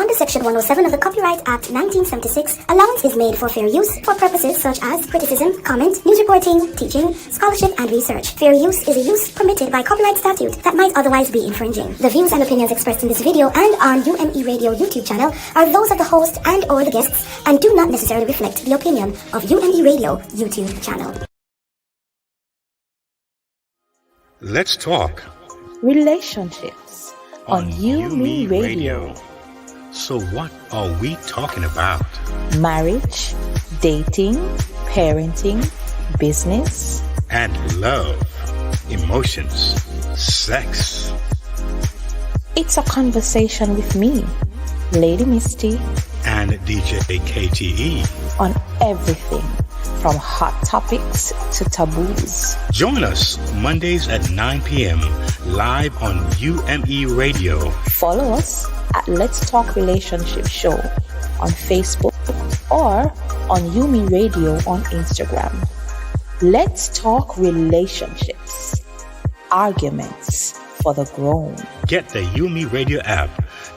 Under Section 107 of the Copyright Act 1976, allowance is made for fair use for purposes such as criticism, comment, news reporting, teaching, scholarship, and research. Fair use is a use permitted by copyright statute that might otherwise be infringing. The views and opinions expressed in this video and on UMEradio YouTube channel are those of the host and or the guests and do not necessarily reflect the opinion of UMEradio YouTube channel. Let's talk relationships on UMEradio. So what are we talking about? Marriage, dating, parenting, business, And love, emotions, sex. It's a conversation with me, Lady Misty, And DJ KTE. on everything from hot topics to taboos. Join us Mondays at 9 p.m. live on UME Radio. Follow us at Let's Talk Relationship Show on Facebook or on UMEradio on Instagram. Let's talk relationships, arguments for the grown. Get the UME Radio app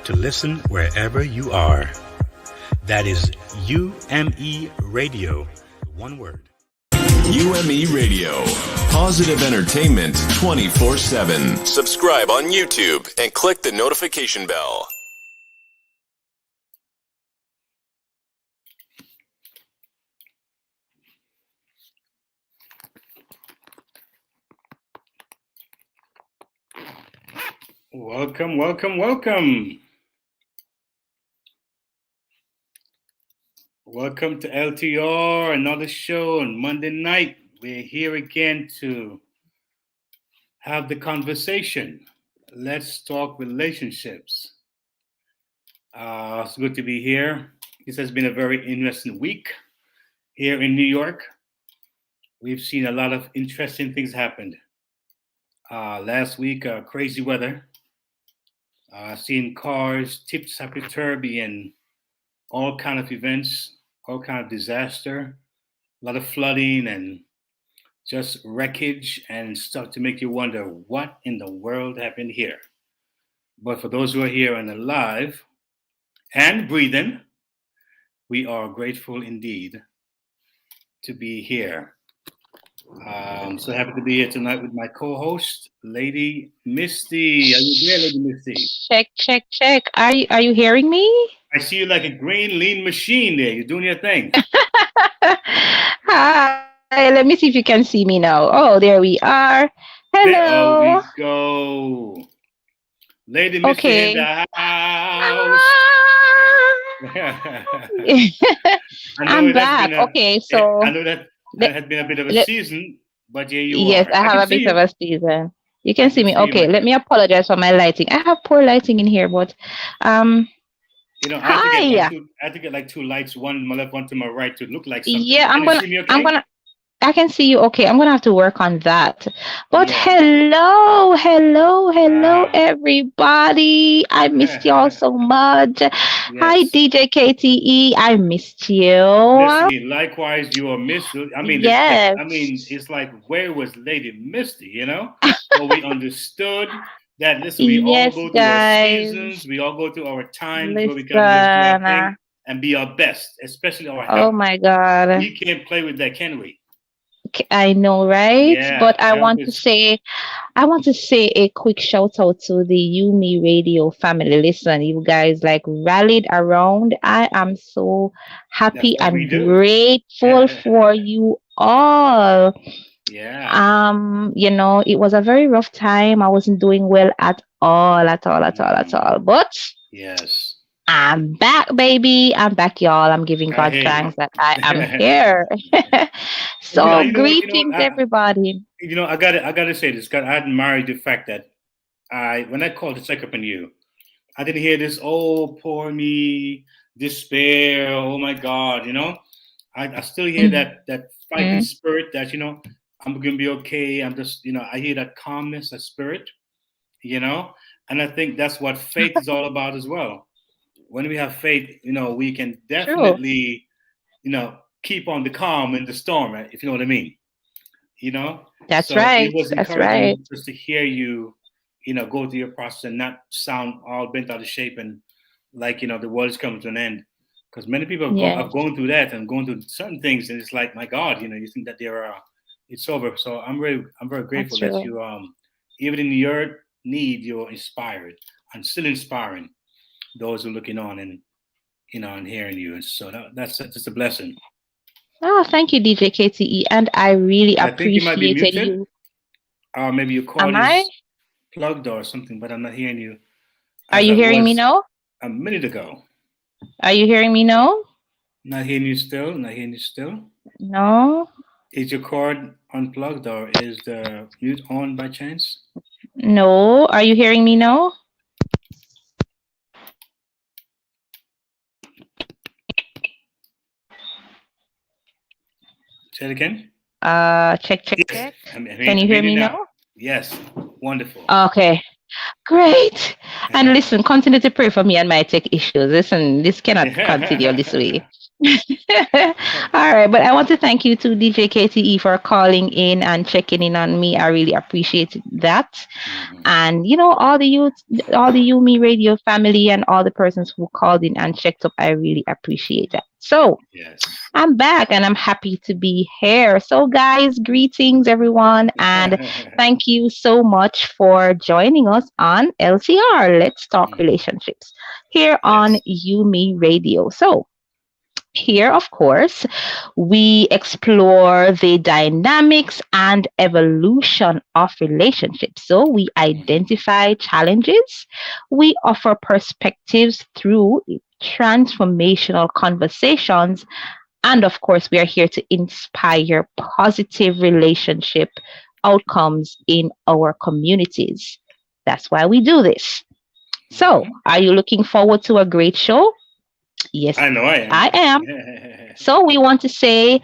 to listen wherever you are. That is UME Radio, one word. UME Radio. Positive entertainment 24/7. Subscribe on YouTube and click the notification bell. Welcome, welcome, welcome. Welcome to LTR, another show on Monday night. We're here again to have the conversation. Let's talk relationships. It's good to be here. This has been a very interesting week here in New York. We've seen a lot of interesting things happen. Last week, crazy weather. Seeing cars, tips topsy-turvy, and all kind of events, all kind of disaster, a lot of flooding and just wreckage and stuff to make you wonder what in the world happened here. But for those who are here and alive and breathing, we are grateful indeed to be here. So happy to be here tonight with my co-host, Lady Misty. Are you there, Lady Misty? Check, check, check. Are you hearing me? I see you like a green lean machine there. You're doing your thing. Hi. Let me see if you can see me now. Oh, there we are. Hello. There we go. Lady Misty Okay. in the house. I'm back. Okay, so I know that has been a bit of a season, but yeah, you yes, are. I have a bit of a season. You can see me. Okay, let me apologize for my lighting. I have poor lighting in here, but You know, I hi. have to get like two lights, one to my left, one to my right, to look like something. Yeah, Can you see me okay? I can see you. Okay, I'm gonna have to work on that. But Yeah. hello, everybody. I missed y'all so much. Hi, Yes. DJ KTE. I missed you. Listen, likewise, you are missed. I mean, Yes. it's like, where was Lady Misty, you know? So we understood that, listen, we all Yes, go through our guys. seasons, we all go through our times where we can just do our thing and be our best, especially our Oh health. my God. We can't play with that, can we? I know, right? Yeah, But I health want to is- say a quick shout out to the UME Radio family. Listen, you guys like rallied around. I am so happy That's what we and do. grateful for you all. Yeah. You know, it was a very rough time. I wasn't doing well at all. But Yes. I'm back, baby. I'm back, y'all. I'm giving I God hear thanks you. that I am here. So You know what, greetings, everybody. I gotta say this, because I admire the fact that when I called to check up on you, I didn't hear this, oh, poor me, despair, oh my God, you know? I still hear that fighting spirit that, you know, I'm gonna be okay. I'm just, you know, I hear that calmness, that spirit, you know? And I think that's what faith is all about as well. When we have faith, you know, we can definitely, you know, keep on the calm in the storm, right? If you know what I mean. You know? That's So right. it was That's encouraging right. just to hear you, you know, go through your process and not sound all bent out of shape and like the world is coming to an end. Because many people have Yes. gone through that and gone through certain things, and it's like, my God, you think that it's over. So I'm very grateful That's that true. you, even in your need, you're inspired and still inspiring those who are looking on and and hearing you. And so that's just a blessing. Oh, thank you, DJ KTE. And I really I think you might be appreciated muted, you. or maybe your Am call I? is plugged or something, but I'm not hearing you Are as you I hearing me was now? a minute ago. Are you hearing me now? Not hearing you still. Not hearing you still. No. Is your cord unplugged or is the mute on by chance? No. Are you hearing me now? Say it again. Check, check, Yes, check. I'm Can you hear hearing you me now. now? Yes, wonderful. Okay. Great. And listen, continue to pray for me and my tech issues. Listen, this cannot continue this way. All right, but I want to thank you to DJ KTE for calling in and checking in on me. I really appreciate that. And all the youth, all the Yumi Radio family, and all the persons who called in and checked up, I really appreciate that. So Yes. I'm back and I'm happy to be here. So, guys, greetings, everyone, and thank you so much for joining us on LTR. Let's Talk Relationships here on Yumi Radio. So, here, of course, we explore the dynamics and evolution of relationships. So we identify challenges, we offer perspectives through transformational conversations, and of course, we are here to inspire positive relationship outcomes in our communities. That's why we do this. So, are you looking forward to a great show? Yes, I know I am. I am. So we want to say,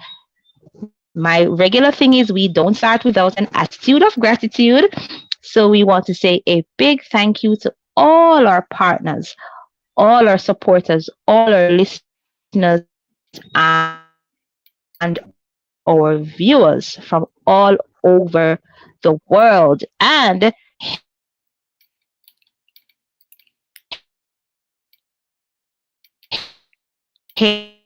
my regular thing is we don't start without an attitude of gratitude. So we want to say a big thank you to all our partners, all our supporters, all our listeners, and our viewers from all over the world. And See,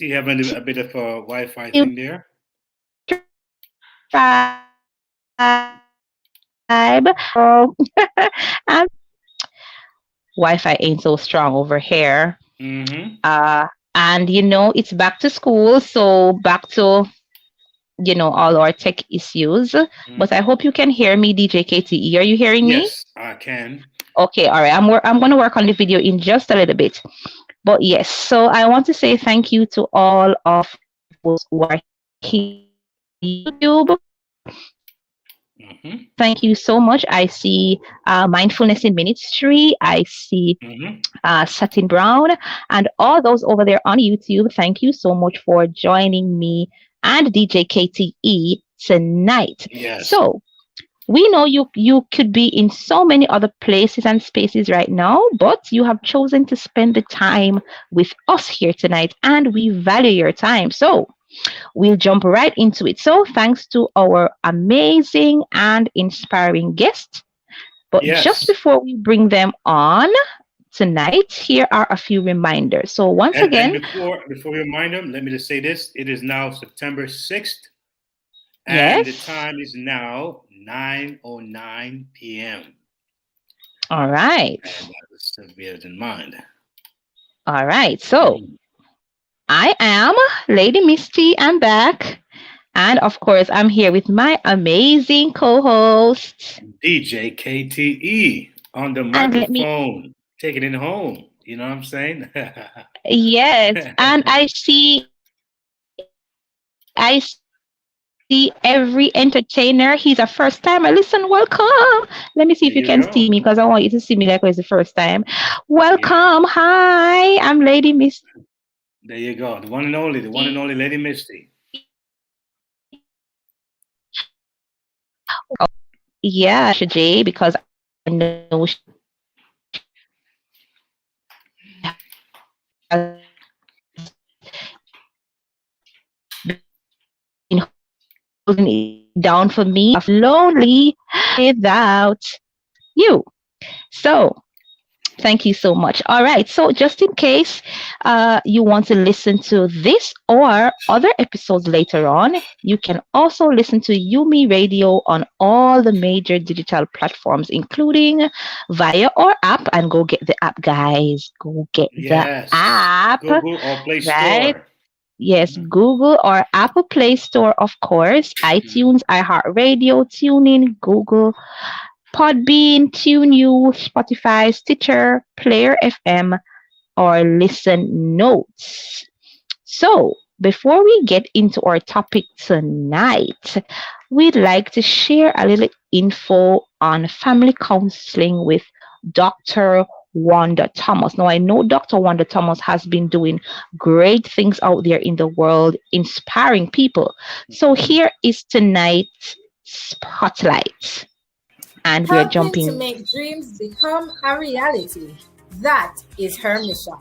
you having a bit of a Wi-Fi thing there. And Wi-Fi ain't so strong over here. And it's back to school, so back to all our tech issues. But I hope you can hear me, DJ KTE. Are you hearing me? Yes, I can. Okay, all right. I'm going to work on the video in just a little bit. But yes, so I want to say thank you to all of those who are here on YouTube. Thank you so much. I see Mindfulness in Ministry. I see Satin Brown and all those over there on YouTube. Thank you so much for joining me and DJ KTE tonight. Yes. So we know you could be in so many other places and spaces right now, but you have chosen to spend the time with us here tonight, and we value your time. So we'll jump right into it. So thanks to our amazing and inspiring guests. But just before we bring them on tonight, here are a few reminders. So once again, before we remind them, let me just say this. It is now September 6th. And the time is now 9:09 p.m. All right. And that is to bear in mind. All right. So I am Lady Misty. I'm back. And of course, I'm here with my amazing co-host, DJ KTE, on the microphone, taking it home. You know what I'm saying? Yes. And I see every entertainer. He's a first timer. Listen, welcome. Let me see if you can see me, because I want you to see me like it's the first time. Welcome. Yeah. Hi, I'm Lady Misty. There you go. The one and only Lady Misty. Yeah, Jay, because I know she has been holding it down for me. Lonely without you. So thank you so much. All right. So just in case you want to listen to this or other episodes later on, you can also listen to UMEradio on all the major digital platforms, including via our app. And go get the app, guys. Go get the app. Google or Play Store. Right? Yes, Google or Apple Play Store, of course. iTunes, iHeartRadio, TuneIn, Google, Podbean, TuneU, Spotify, Stitcher, Player FM, or Listen Notes. So, before we get into our topic tonight, we'd like to share a little info on family counseling with Dr. Wanda Thomas. Now, I know Dr. Wanda Thomas has been doing great things out there in the world, inspiring people. So here is tonight's spotlight. And we're jumping to make dreams become a reality. That is her mission.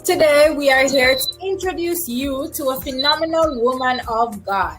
Today, we are here to introduce you to a phenomenal woman of God,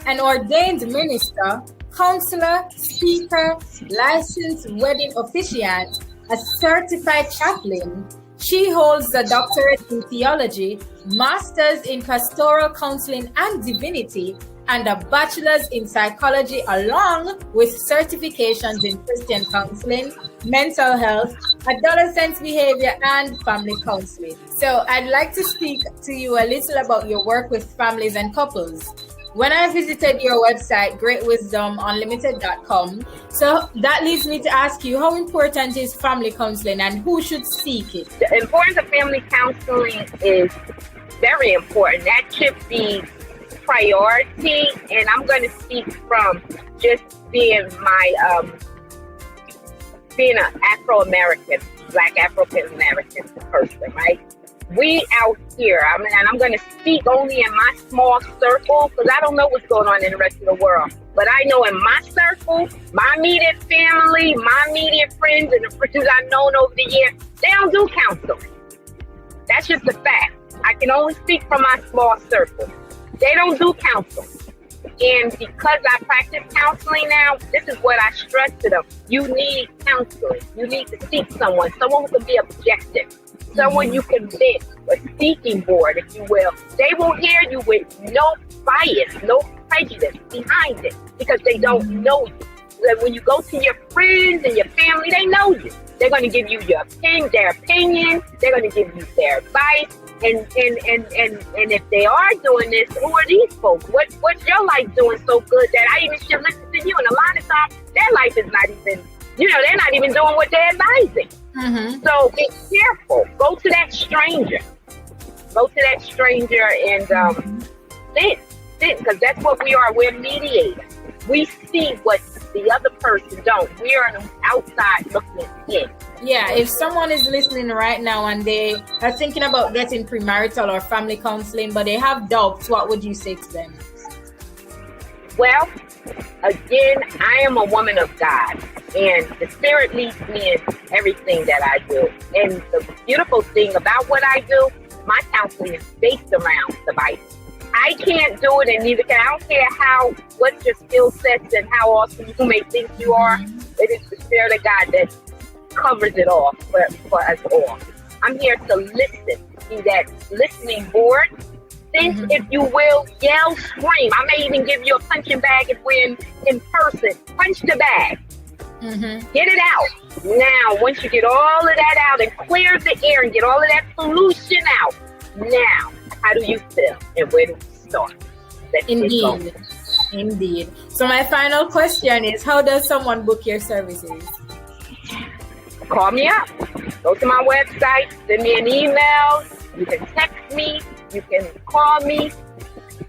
an ordained minister, counselor, speaker, licensed wedding officiant, a certified chaplain. She holds a doctorate in theology, master's in pastoral counseling and divinity, and a bachelor's in psychology, along with certifications in Christian counseling, mental health, adolescent behavior, and family counseling. So I'd like to speak to you a little about your work with families and couples. When I visited your website, greatwisdomunlimited.com, so that leads me to ask you, how important is family counseling and who should seek it? The importance of family counseling is very important. That should be priority, and I'm going to speak from just being being an Afro-American, Black African-American person, right? We out here, and I'm going to speak only in my small circle because I don't know what's going on in the rest of the world. But I know in my circle, my immediate family, my immediate friends, and the friends I've known over the years, they don't do counseling. That's just a fact. I can only speak from my small circle. They don't do counseling. And because I practice counseling now, this is what I stress to them. You need counseling. You need to seek someone who can be objective. Someone you can vent, a speaking board, if you will. They will hear you with no bias, no prejudice behind it because they don't know you. When you go to your friends and your family, they know you. They're going to give you their opinion. They're going to give you their advice. And if they are doing this, who are these folks? What's your life doing so good that I even should listen to you? And a lot of times, their life is not even, they're not even doing what they're advising. Mm-hmm. So be careful. Go to that stranger. And sit, because that's what we are. We're mediators. We see what the other person don't. We are on the outside looking in. Yeah, if someone is listening right now and they are thinking about getting premarital or family counseling, but they have doubts, what would you say to them? Well, again, I am a woman of God, and the Spirit leads me in everything that I do. And the beautiful thing about what I do, my counseling is based around the Bible. I can't do it, and neither can I. don't care what your skill sets and how awesome you may think you are. It is the Spirit of God that covers it all for us all. I'm here to listen, be that listening board. Think, if you will, yell, scream. I may even give you a punching bag if we're in person. Punch the bag. Get it out. Now, once you get all of that out and clear the air and get all of that pollution out, now, how do you feel and where do we start? Indeed. So my final question is, how does someone book your services? Call me up. Go to my website. Send me an email. You can text me. You can call me.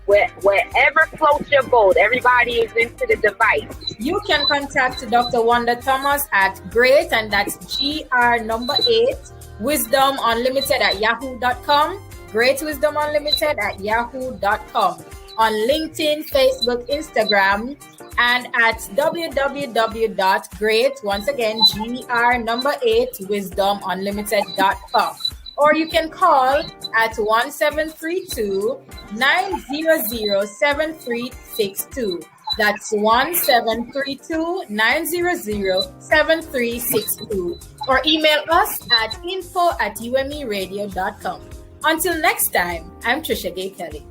Wherever floats your boat. Everybody is into the device. You can contact Dr. Wanda Thomas at GREAT, and that's GR8 wisdomunlimited@yahoo.com. greatwisdomunlimited@yahoo.com. On LinkedIn, Facebook, Instagram, and at www.great, once again, GR8wisdomunlimited.com. or you can call at 1732-900-7362. That's 1732-900-7362. Or email us at info@umeradio.com. Until next time, I'm Trisha Gay Kelly.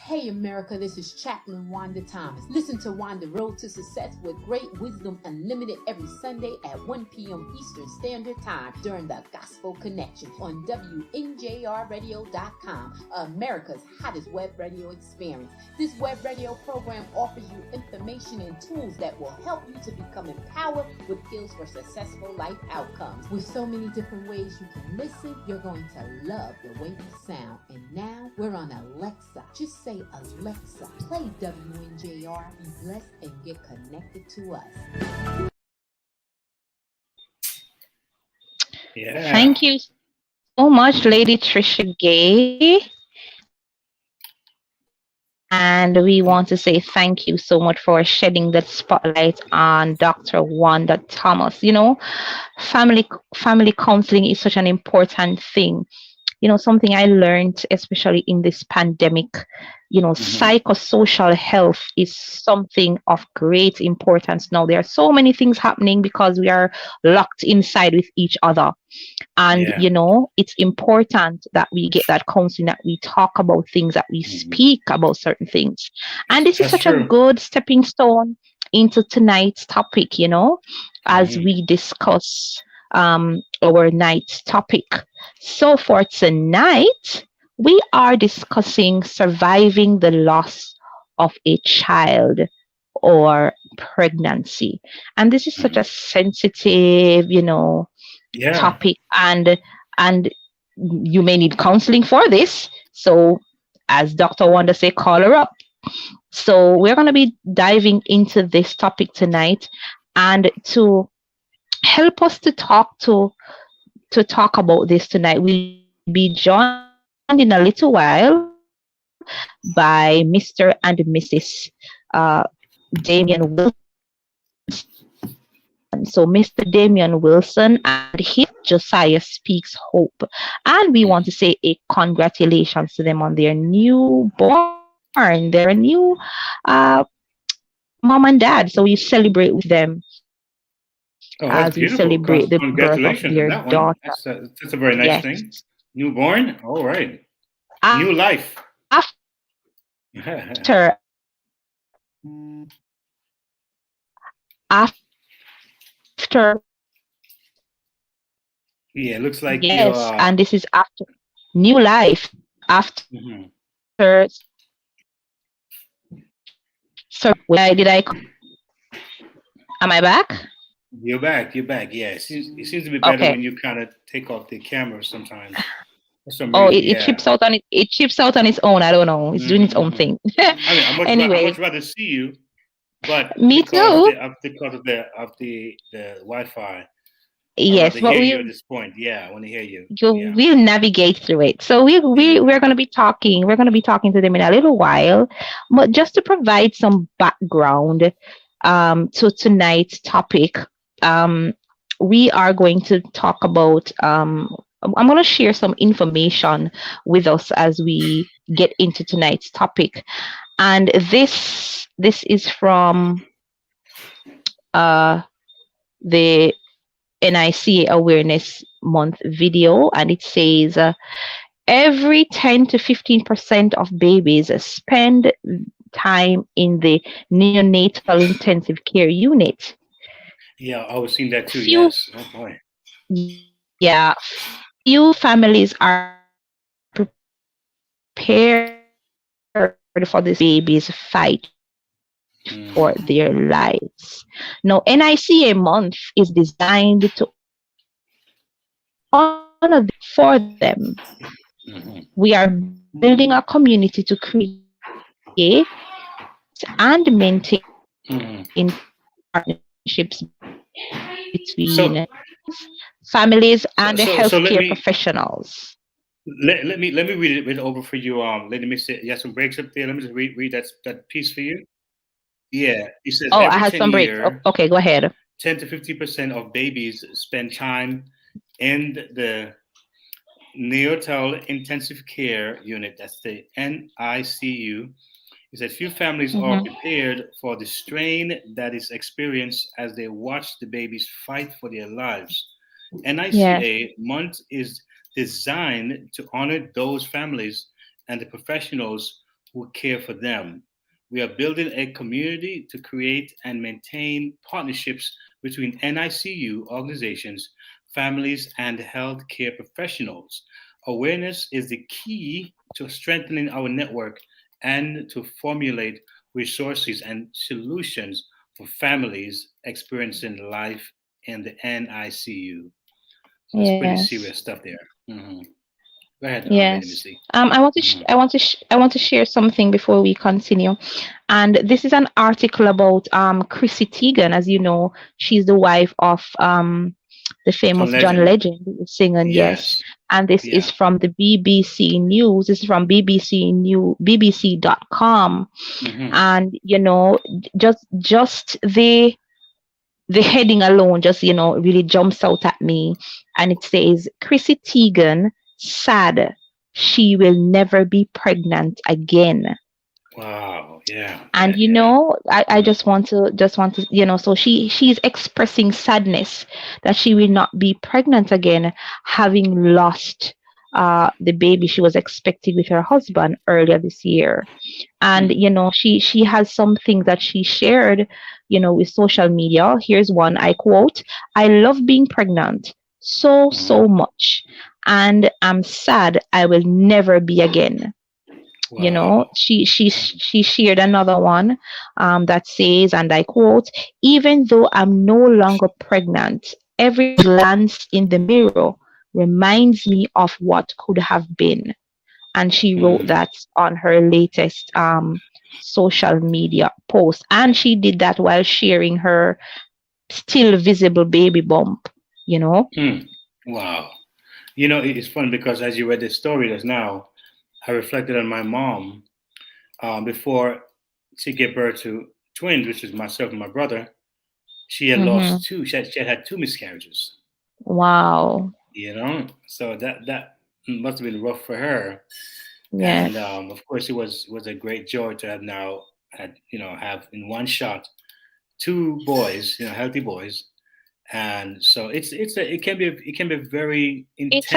Hey America, this is Chaplain Wanda Thomas. Listen to Wanda Road to Success with Great Wisdom Unlimited every Sunday at 1 p.m. Eastern Standard Time during the Gospel Connection on WNJRradio.com, America's hottest web radio experience. This web radio program offers you information and tools that will help you to become empowered with skills for successful life outcomes. With so many different ways you can listen, you're going to love the way we sound. And now we're on Alexa. Just say, Alexa, play WNJR, be blessed, and get connected to us. Yeah. Thank you so much, Lady Trisha Gay. And we want to say thank you so much for shedding that spotlight on Dr. Wanda Thomas. You know, family counseling is such an important thing. You know, something I learned, especially in this pandemic, you know, psychosocial health is something of great importance now. There are so many things happening because we are locked inside with each other. And, you know, it's important that we get that counseling, that we talk about things, that we speak about certain things. And this is such a good stepping stone into tonight's topic, you know, as we discuss our night's topic. So for tonight, we are discussing surviving the loss of a child or pregnancy. And this is such a sensitive, you know, topic, and you may need counseling for this. So as Dr. Wanda say, call her up. So we're going to be diving into this topic tonight, and to help us to talk about this tonight, we'll be joined in a little while by Mr. and Mrs. Damian Wilson. So Mr. Damian Wilson and his Josiah Speaks Hope. And we want to say a congratulations to them on their newborn, their new mom and dad. So we celebrate with them as we celebrate the birth of their daughter. That's a very nice thing. Newborn? All right. New life. After yeah, it looks like and this is after new life after so where did I am I back? You're back. Yeah, it seems to be better when you kind of take off the camera sometimes. It chips out on it chips out on its own. I don't know. It's doing its own thing. I much rather see you, but me too. Because of the Wi-Fi. Yes, but we at this point. Yeah, I want to hear you. We'll navigate through it. So we're going to be talking. We're going to be talking to them in a little while, but just to provide some background to tonight's topic, we are going to talk about. I'm going to share some information with us as we get into tonight's topic, and this is from the NICA Awareness Month video, and it says every 10 to 15% of babies spend time in the neonatal intensive care unit. Yeah, I was seeing that too. Yes. Oh boy. Yeah. Few families are prepared for these babies' fight for their lives. Now, NICA month is designed to honor for them. We are building a community to create and maintain in partnerships between families and healthcare professionals. Let me read it over for you. Lady Misty, you have some breaks up there. Let me just read that piece for you. Yeah, it says. Oh, I had some breaks. Okay, go ahead. 10 to 50% of babies spend time in the neonatal intensive care unit, that's the NICU, is that few families are Mm-hmm. prepared for the strain that is experienced as they watch the babies fight for their lives. Yes. NICA month is designed to honor those families and the professionals who care for them. We are building a community to create and maintain partnerships between NICU organizations, families, and healthcare professionals. Awareness is the key to strengthening our network and to formulate resources and solutions for families experiencing life in the NICU. So it's pretty Yes. serious stuff there. Go ahead, Lady Yes. Misty. I want to share something before we continue. And this is an article about Chrissy Teigen. As you know, she's the wife of the John famous John Legend. Legend, the singer. Yes. Yes. And this is Yeah. from the BBC News. This is from BBC.com. Mhm. And just the heading alone just really jumps out at me, and it says Chrissy Teigen sad she will never be pregnant again. Wow. Yeah. And Yeah. I just want to so she's expressing sadness that she will not be pregnant again, having lost the baby she was expecting with her husband earlier this year. And she has some things that she shared with social media. Here's one. I quote, "I love being pregnant so much, and I'm sad I will never be again." Wow. She shared another one that says, and I quote, "Even though I'm no longer pregnant, every glance in the mirror reminds me of what could have been." And she wrote that on her latest social media post, and she did that while sharing her still visible baby bump. Wow. It's fun because as you read this story just now, I reflected on my mom before she gave birth to twins, which is myself and my brother. She had Mm-hmm. lost two. She had two miscarriages. Wow. So that must have been rough for her. Yes. And of course, it was a great joy to have have in one shot two boys, healthy boys. And so it can be a very intense It's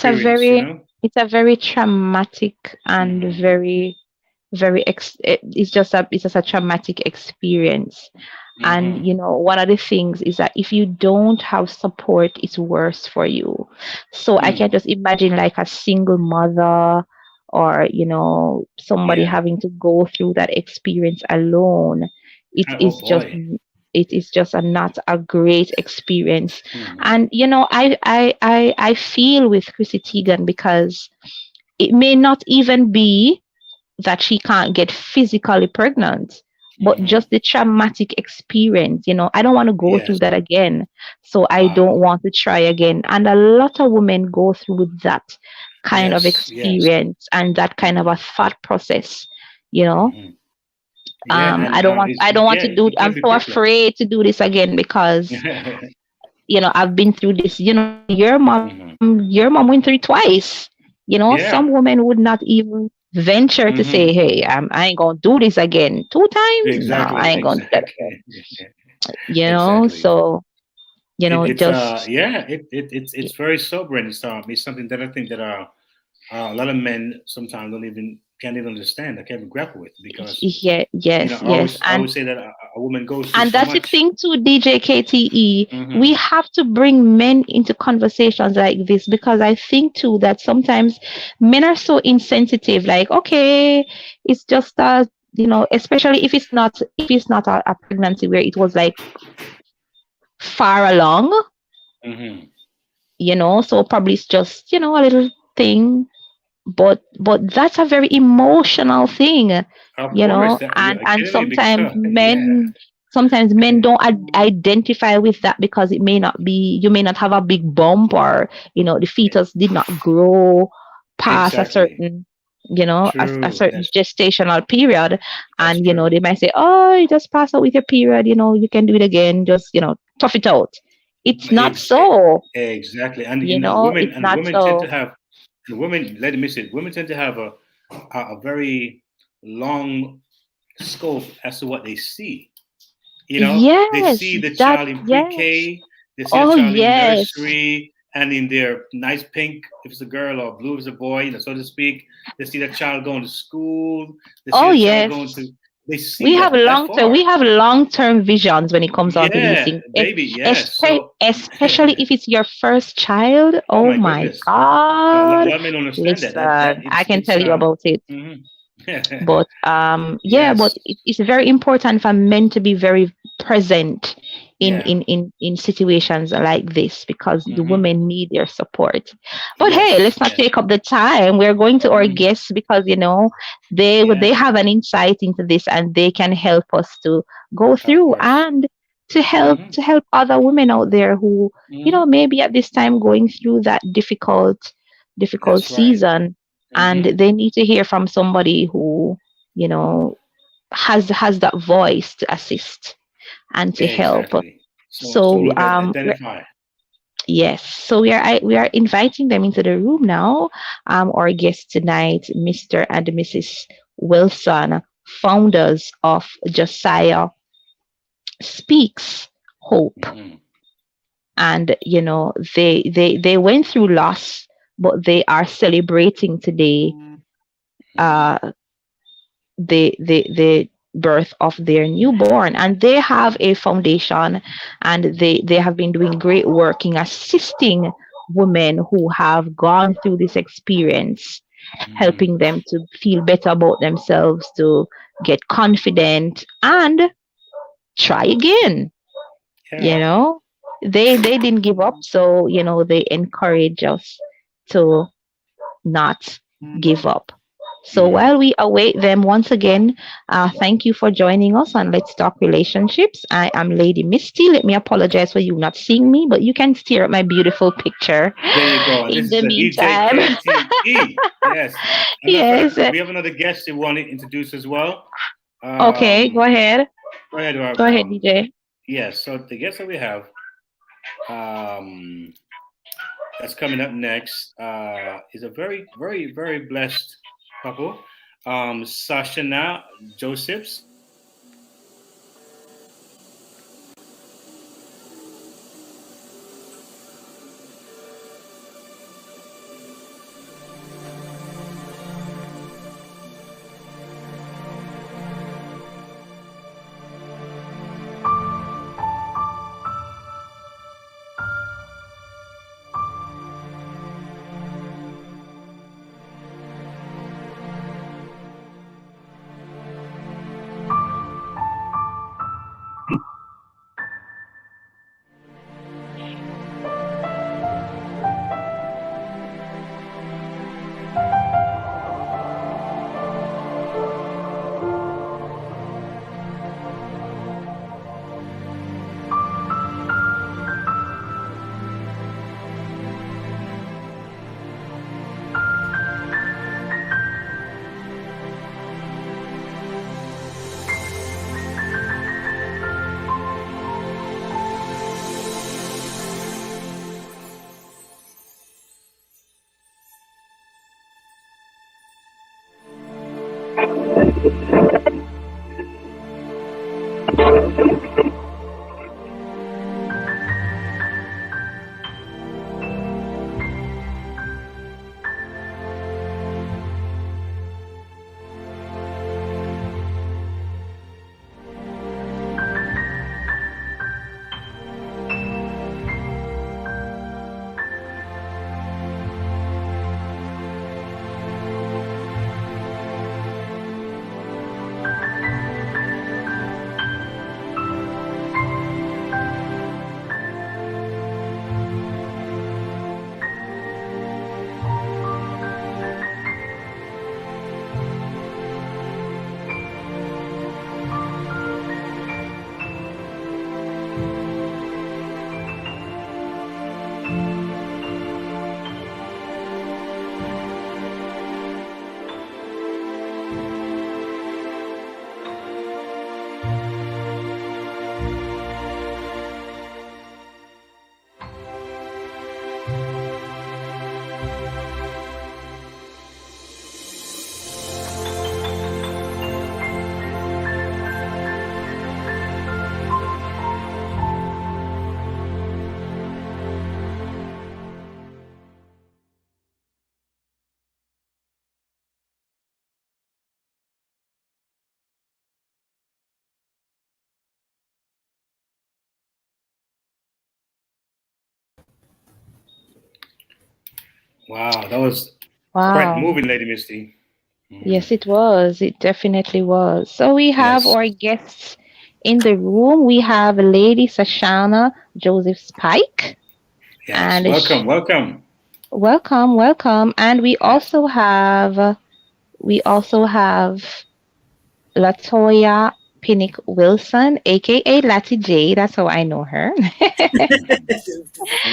a experience. very traumatic and very it's just a traumatic experience. And one of the things is that if you don't have support, it's worse for you. So I can just imagine like a single mother, or somebody having to go through that experience alone. It is just not a great experience. And I feel with Chrissy Teigen, because it may not even be that she can't get physically pregnant, but just the traumatic experience. I don't want to go through that again, so I don't want to try again. And a lot of women go through that kind of experience and that kind of a thought process. I don't want to do. I'm so afraid to do this again because I've been through this. Your mom went through it twice. Some women would not even venture to say, "Hey, I ain't gonna do this again 2 times." Exactly. No, I ain't gonna do that again. So it's very sobering. It's something that I think that a lot of men sometimes can't even understand. I can't even grapple with, because I would say that a woman goes through and so that's much. the thing too, DJ KTE. We have to bring men into conversations like this, because I think too that sometimes men are so insensitive. Like, okay, it's just especially if it's not a pregnancy where it was like far along. So probably it's just a little thing. But that's a very emotional thing, and sometimes men don't identify with that, because it may not be, you may not have a big bump, or the fetus did not grow past a certain a certain gestational period, and they might say, "Oh, you just pass out with your period, you can do it again, just tough it out." It's not Ex- so. exactly, and You know, it's not women tend to so. have the women. Let me say, women tend to have a very long scope as to what they see. You know, they Yes, see the that, child in yes. pre-K, they see a Oh, child in yes. nursery, and in their nice pink if it's a girl or blue if it's a boy, so to speak. They see the child going to school. They see Oh, the child going yes. to. They see that We far. have long-term visions when it comes down to these Yeah, things. baby. Yes. So, Especially if it's your first child. oh Oh my my goodness, a God. lot of men don't understand that. That Listen, I can it's tell you about it. mhm. But yeah, Yes. but it's very important for men to be very present Yeah. in situations like this because the Hmm. women need their support. But hey, Yes. let's not Yes. take up the time. We're going to our Mhm. guests because Yeah. they have an insight into this and they can help us to go Of through course. and Hmm. to help other women out there who Hmm. maybe at this time going through that difficult That's right. season, and Hmm. they need to hear from somebody who you know has that voice to assist and to help. Exactly. So we So need to identify. yes, so we are inviting them into the room now. Our guest tonight, Mr. and Mrs. Wilson, founders of Josiah Speaks Hope. Hmm. And they went through loss, but they are celebrating today Hmm. uh the birth of their newborn, and they have a foundation, and they have been doing great work in assisting women who have gone through this experience, Hmm. helping them to feel better about themselves, to get confident and try again. you Yeah. know they didn't give up, so they encourage us to not give up. So Hmm. while we await them once again, thank you for joining us on Let's Talk Relationships. I am Lady Misty. Let me apologize for you not seeing me, but you can stare at my beautiful picture There you go. And this in is the the DJ meantime. KTE. Yes. And matter of Yes. fact, we have another guest you want to introduce as well. Okay, go ahead. Go ahead. Go ahead, DJ. Yes. So the guest that we have um, that's coming up next is a very, very, very blessed couple. Sashana Josephs. Wow, that was quite Wow. moving, Lady Misty. Yes, it was. It definitely was. So we have Yes. our guests in the room. We have Lady Sashana Joseph Spike, Yes. and Welcome. Welcome. welcome, welcome. And Yes. we also have Latoya Pinnick Wilson, aka Lati J. That's how I know her.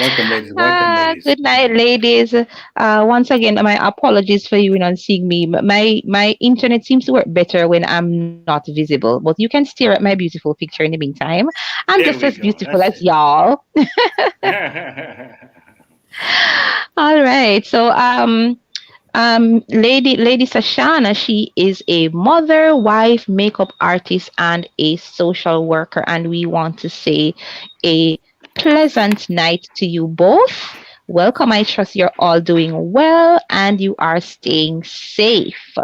Welcome, ladies. Welcome, ladies. Good night, ladies. Once again, my apologies for you not seeing me. My internet seems to work better when I'm not visible, but you can stare at my beautiful picture in the meantime. I'm There just we as go. beautiful That's as it. y'all. All right. So Lady Sashana, she is a mother, wife, makeup artist, and a social worker. And we want to say a pleasant night to you both. Welcome. I trust you're all doing well and you are staying safe.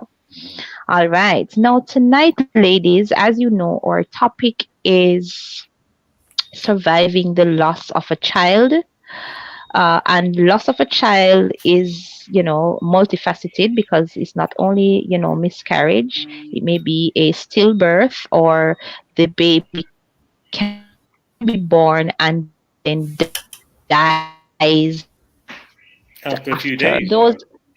All right. Now, tonight, ladies, as you know, our topic is surviving the loss of a child. And loss of a child is, multifaceted because it's not only, miscarriage. It may be a stillbirth, or the baby can be born and then dies after those After a few after days a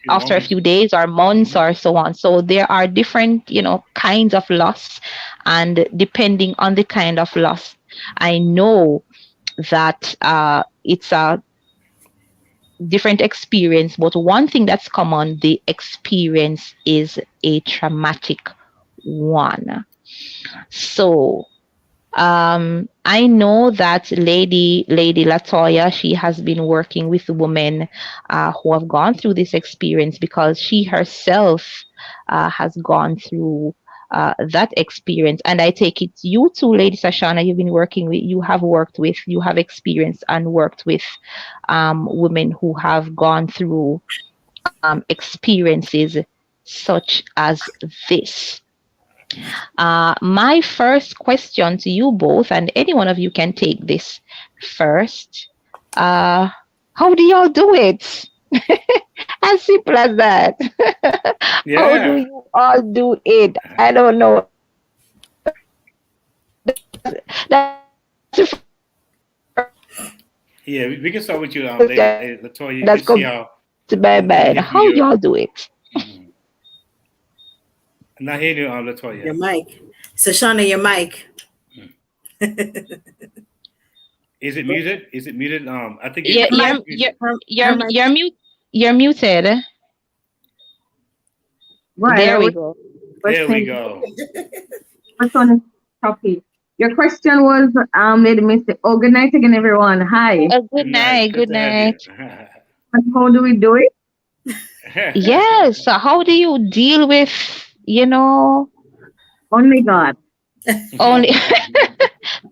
or few a few days or moments. months or so on. So there are different, kinds of loss, and depending on the kind of loss, I know that it's a different experience, but one thing that's common, the experience is a traumatic one. So I know that Lady Latoya, she has been working with women who have gone through this experience because she herself has gone through that experience. And I take it you too, Lady Sashana, you have experienced and worked with women who have gone through experiences such as this. My first question to you both, and any one of you can take this first. How do y'all do it? As simple as that. How do Yeah. you all do it? I don't know. That's the first Yeah, we can start with you, question Lady Latoya. You that's can see come how to my let me mind. hear from How you. y'all do it? Mhm. I'm not hearing you, Your Latoya. mic. Sashana, your mic. Is it muted? Is it muted? I think Yeah, Her mic. it's muted. Her mic. you're muted. Right, I There we was go. There we questioning go. what's on the topic. Your question was, Lady Misty. Oh, good night again, everyone. Hi. Good Good night. night. Good Good to have you. night. And how do we do it? Yes. So how do you deal with, Only God. only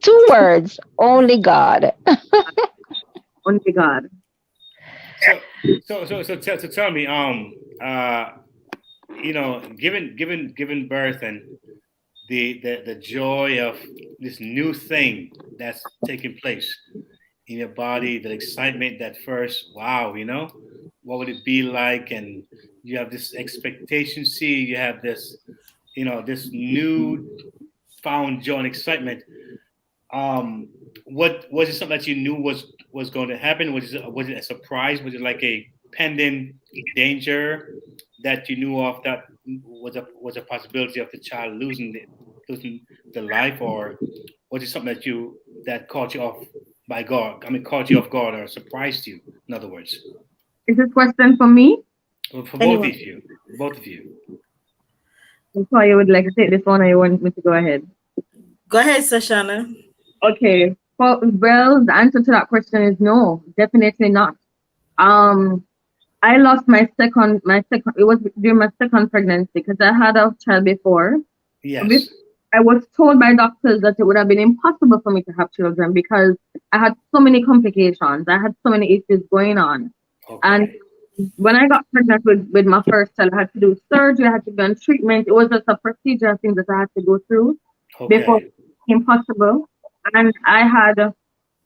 2 words, only God? Only God. So tell me, given birth and the joy of this new thing that's taking place in your body, the excitement, that first wow, what would it be like? And you have this expectation, you have this, this new found joy and excitement. What was it, something that you knew was going to happen? Was it a surprise? Was it like a pending danger that you knew of, that was a possibility of the child losing the life, or was it something that caught you off by God? I mean, caught you off guard or surprised you? In other words, Is this question for me? well, for Anyone. both of you. So you would like to take this one, or you want me to go ahead? Go ahead, Sashana. Okay. Well, the answer to that question is no, definitely not. I lost it was during my second pregnancy because I had a child before. Yes. I was told by doctors that it would have been impossible for me to have children because I had so many complications. I had so many issues going on. Okay. And when I got pregnant with my first child, I had to do surgery, I had to be on treatment. It was just a procedure thing that I had to go through before Okay. it became possible. And I had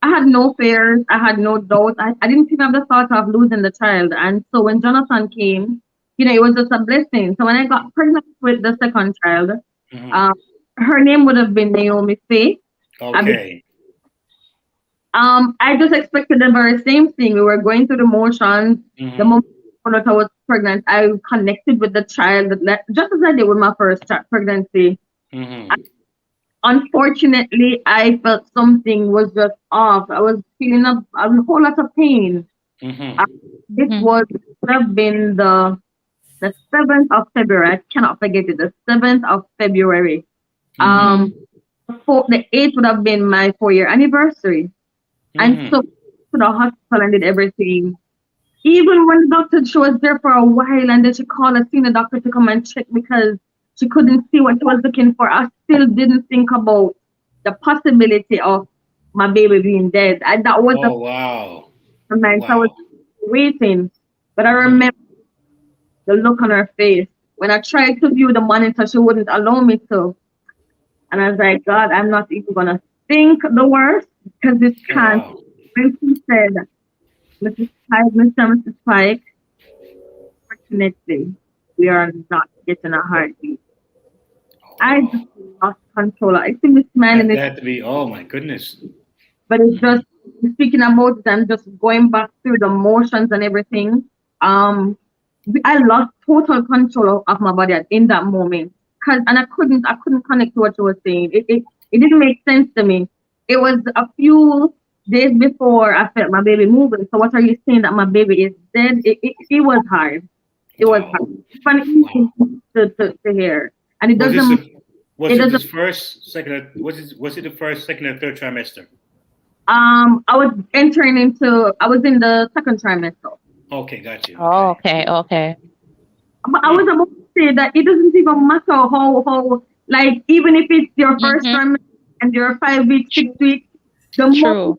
I had no fears. I had no doubts. I didn't even have the thought of losing the child. And so when Jonathan came, it was just a blessing. So when I got pregnant with the second child, her name would have been Naomi Faye. Okay. I just expected the very same thing. We were going through the motions. The moment that I was pregnant, I connected with the child just as I did with my first pregnancy. Unfortunately, I felt something was just off. I was feeling a whole lot of pain. It would have been the 7th of February. I cannot forget it. The 7th of February. The 8th would have been my 4-year anniversary. And so to the hospital and did everything. Even when the doctor, she was there for a while and then she called a senior doctor to come and check because she couldn't see what she was looking for. I still didn't think about the possibility of my baby being dead. And that was wow. So I was waiting. But I remember the look on her face. When I tried to view the monitor, she wouldn't allow me to. And I was like, God, I'm not even going to think the worst because this can't. When she said, Mrs. Pike, Mr. Pike, fortunately, we are not getting a heartbeat. I just lost control. I see me smiling. That had to be, oh my goodness. But it's just, speaking about it, I'm just going back through the motions and everything. I lost total control of my body in that moment. And I couldn't connect to what you were saying. It didn't make sense to me. It was a few days before I felt my baby moving. So what are you saying that my baby is dead? It was hard. It was hard. It's funny to hear. And it doesn't. Was it the first, second? Was it the first, second, or third trimester? I was in the second trimester. Okay, got you. Oh, okay. But I was about to say that it doesn't even matter how like even if it's your first trimester and you're 5 weeks, 6 weeks, the more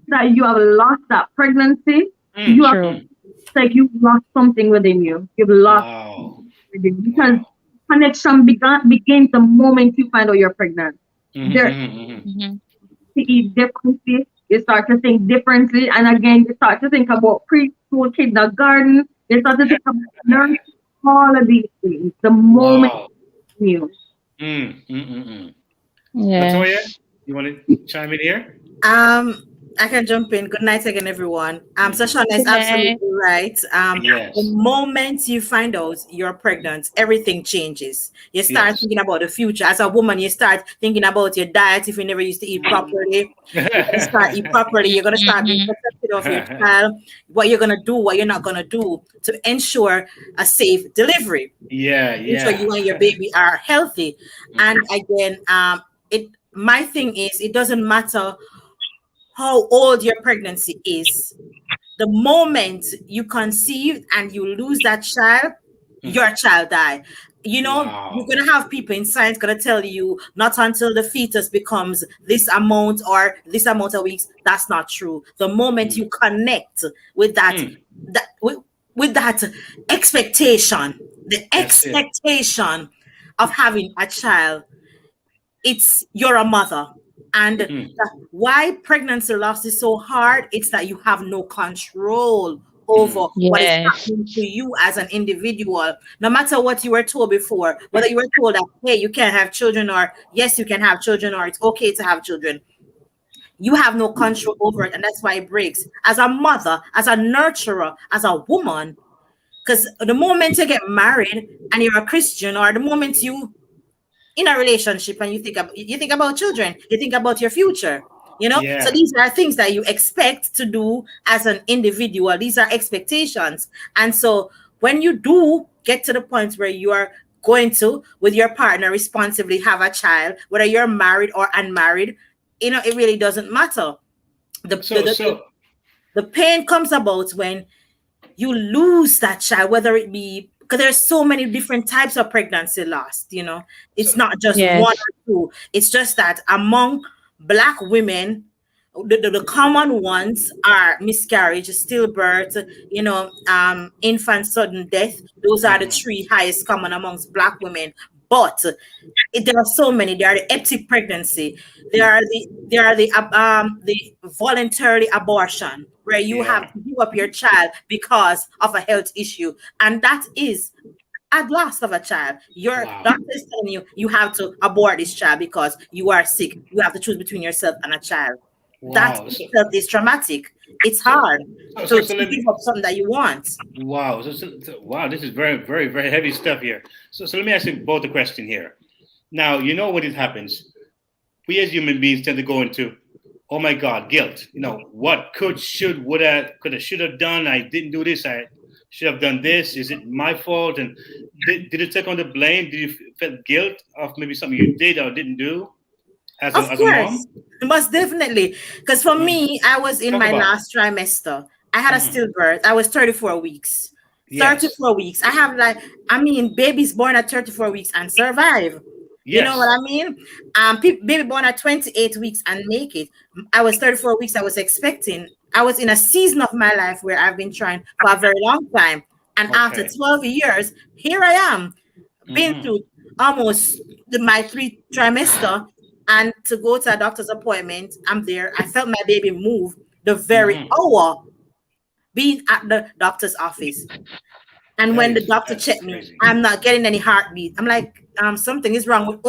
that you have lost that pregnancy, it's like you've lost something within you. You've lost because connection begins the moment you find out you're pregnant. To eat differently, you start to think differently, and again you start to think about preschool, kindergarten. You start to think about learning all of these things. The moment you. Latoya, you want to chime in here? I can jump in. Good night again, everyone. So Shauna is absolutely right. The moment you find out you're pregnant, everything changes. You start thinking about the future. As a woman, you start thinking about your diet. If you never used to eat properly, you start eat properly. You're going to start being protected of your child, what you're going to do, what you're not going to do to ensure a safe delivery. Ensure you and your baby are healthy. And again, my thing is, it doesn't matter how old your pregnancy is. The moment you conceive and you lose that child, your child died. You're going to have people in science going to tell you not until the fetus becomes this amount or this amount of weeks. That's not true. The moment you connect with that, with that expectation, the expectation of having a child, you're a mother. And why pregnancy loss is so hard, it's that you have no control over what is happening to you as an individual. No matter what you were told before, whether you were told that, hey, you can't have children, or yes, you can have children, or it's okay to have children. You have no control over it, and that's why it breaks. As a mother, as a nurturer, as a woman, because the moment you get married and you're a Christian, or the moment you in a relationship and you think about children, you think about your future, so these are things that you expect to do as an individual. These are expectations. And so when you do get to the point where you are going to, with your partner, responsibly have a child, whether you're married or unmarried, it really doesn't matter. The pain comes about when you lose that child, whether it be, because there's so many different types of pregnancy loss, it's not just one or two. It's just that among Black women, the common ones are miscarriage, stillbirth, infant sudden death. Those are the three highest common amongst Black women. But there are so many. There are the ectopic pregnancy. There are the voluntary abortion, where you have to give up your child because of a health issue, and that is at loss of a child. Your doctor is telling you have to abort this child because you are sick. You have to choose between yourself and a child. That itself is traumatic. It's hard to give up something that you want. Wow. Wow, this is very, very, very heavy stuff here. So let me ask you both a question here. Now, you know what it happens. We as human beings tend to go into, oh my God, guilt. You know, what could, should, would have, could have, should have done. I didn't do this. I should have done this. Is it my fault? And did it take on the blame? Did you feel guilt of maybe something you did or didn't do? As a mom? Most definitely. Because for me, I was in my last trimester. I had a stillbirth. I was 34 weeks. 34 weeks. I have babies born at 34 weeks and survive. You know what I mean? Baby born at 28 weeks and make it. I was 34 weeks. I was expecting. I was in a season of my life where I've been trying for a very long time. And after 12 years, here I am. Been through almost my 3 trimester. And to go to a doctor's appointment, I'm there. I felt my baby move the very hour being at the doctor's office. And when the doctor checked me, I'm not getting any heartbeat. I'm like, something is wrong with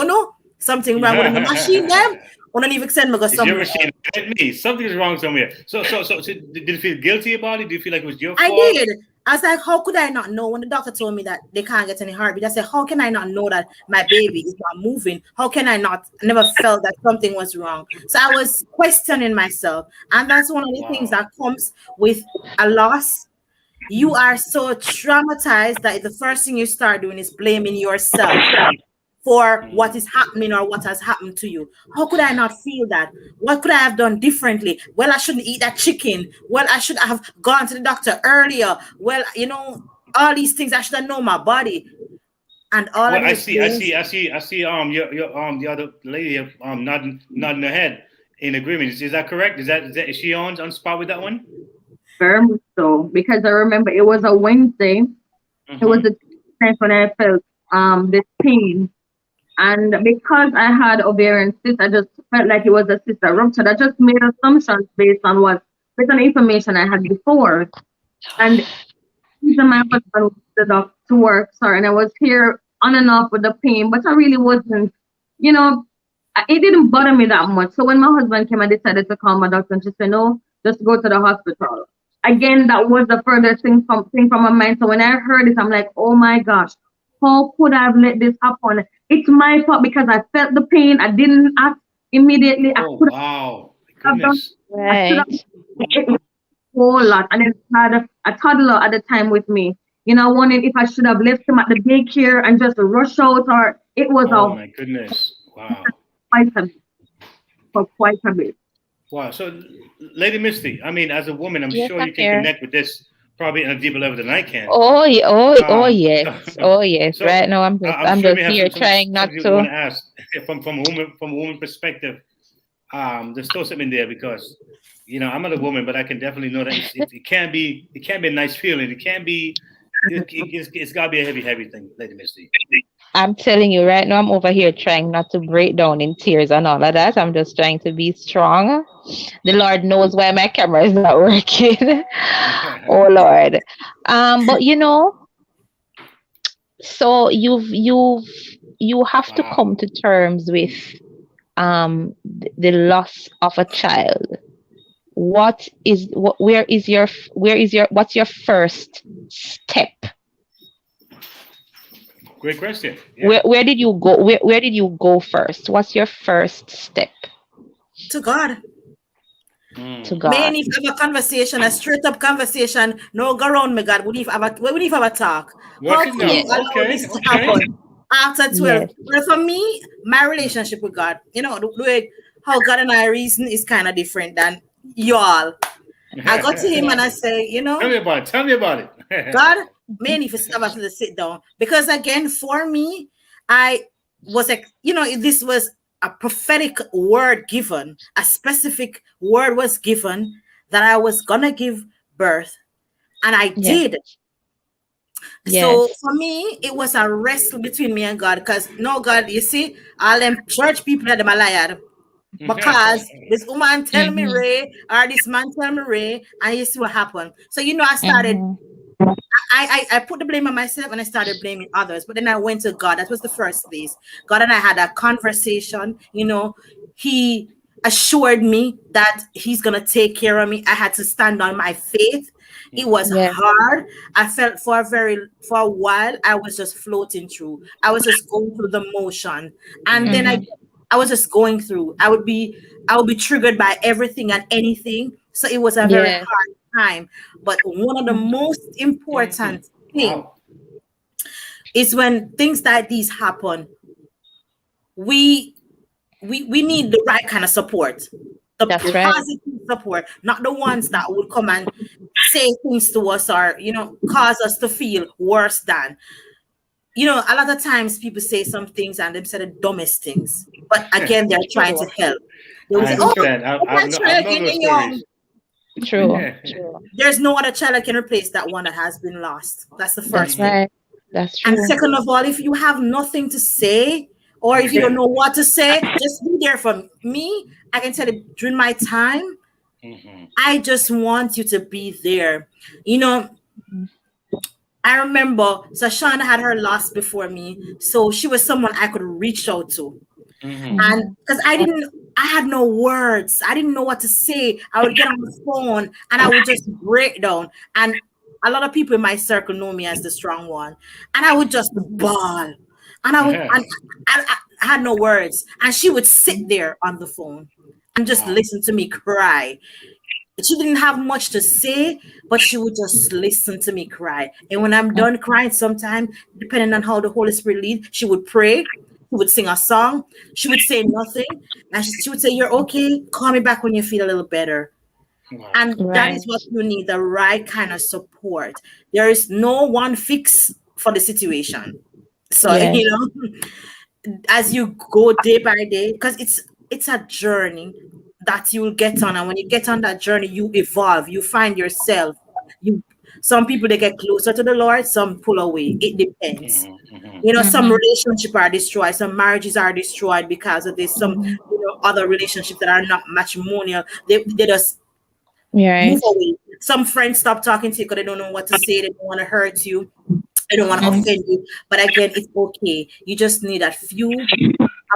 something wrong with the machine them. Don't even send me go somewhere. Your machine hit me. Something is wrong somewhere. So did you feel guilty about it? Did you feel like it was your fault? I did. I was like, how could I not know? When the doctor told me that they can't get any heartbeat, I said, how can I not know that my baby is not moving? How can I not? I never felt that something was wrong. So I was questioning myself. And that's one of the things that comes with a loss. You are so traumatized that the first thing you start doing is blaming yourself for what is happening or what has happened to you. How could I not feel that? What could I have done differently? Well, I shouldn't eat that chicken. Well, I should have gone to the doctor earlier. Well, all these things, I should have known my body. And all of I see. Your the other lady nodding her head in agreement. Is that correct? Is she on spot with that one? Very much so, because I remember it was a Wednesday. It was the time when I felt this pain. And because I had ovarian cyst, I just felt like it was a cyst that ruptured. I just made assumptions based on information I had before. And even my husband went to the doctor to work, and I was here on and off with the pain, but I really wasn't, it didn't bother me that much. So when my husband came, I decided to call my doctor, and she said, no, just go to the hospital. Again, that was the further thing from my mind. So when I heard it, I'm like, oh my gosh, how could I have let this happen? It's my fault because I felt the pain. I didn't act immediately. Wow. Goodness. Right. A whole lot. And then I had a toddler at the time with me. Wondering if I should have left him at the daycare and just rush out, or it was my goodness. Wow. Quite a bit. Wow. So, Lady Misty, I mean, as a woman, I'm sure you can connect with this probably on a deeper level than I can. Yes. So right now, I'm just here trying not to. Want to ask from a woman perspective. There's still something there because, I'm not a woman, but I can definitely know that it can be a nice feeling. It can be. It's got to be a heavy thing, Lady Misty. I'm telling you right now, I'm over here trying not to break down in tears and all of that. I'm just trying to be strong. The Lord knows why my camera is not working. Oh Lord. But so you have to come to terms with the loss of a child. What's your first step? Great question. Yeah. Where did you go? Where did you go first? What's your first step? To God. To God. Man, if have a conversation, a straight up conversation, no go around me, God. We need to have a talk. How can you allow this to happen after 12? Yes. Well, for me, my relationship with God, the way how God and I reason is kind of different than y'all. I got to him and I say, Tell me about it. God, man, if it's never to sit down. Because again, for me, I was like, this was a prophetic word given, a specific word was given that I was gonna give birth. And I did. So for me, it was a wrestle between me and God, because no, God, you see, all them church people that them a liar. Because this woman tell me Ray, or this man tell me Ray, and you see what happened. So I started. I put the blame on myself and I started blaming others. But then I went to God. That was the first place. God and I had a conversation. He assured me that he's going to take care of me. I had to stand on my faith. It was hard. I felt for a while, I was just floating through. I was just going through the motion. And then I was just going through. I would be triggered by everything and anything. So it was a very hard time. But one of the most important things is when things like these happen, we need the right kind of support. The positive support, not the ones that would come and say things to us or cause us to feel worse than. A lot of times people say some things and they say the dumbest things, but again they're trying to help. They will say, True. There's no other child that can replace that one that has been lost. That's the first thing. Right. That's true. And second of all, if you have nothing to say, or if you don't know what to say, just be there for me. I can tell you during my time, I just want you to be there. I remember, so Shauna had her loss before me, so she was someone I could reach out to. And because I had no words, I didn't know what to say. I would get on the phone and I would just break down. And a lot of people in my circle know me as the strong one. And I would just bawl. And I had no words. And she would sit there on the phone and just listen to me cry. She didn't have much to say, but she would just listen to me cry. And when I'm done crying, sometime, depending on how the Holy Spirit leads, she would pray. She would sing a song. She would say nothing. And she would say, "You're okay. Call me back when you feel a little better." And that is what you need, the right kind of support. There is no one fix for the situation. So, as you go day by day, because it's a journey that you will get on. And when you get on that journey, you evolve. You find yourself. Some people, they get closer to the Lord. Some pull away. It depends. Some relationships are destroyed. Some marriages are destroyed because of this. Some other relationships that are not matrimonial, they just move away. Some friends stop talking to you because they don't know what to say. They don't want to hurt you. They don't want to offend you. But again, it's okay. You just need a few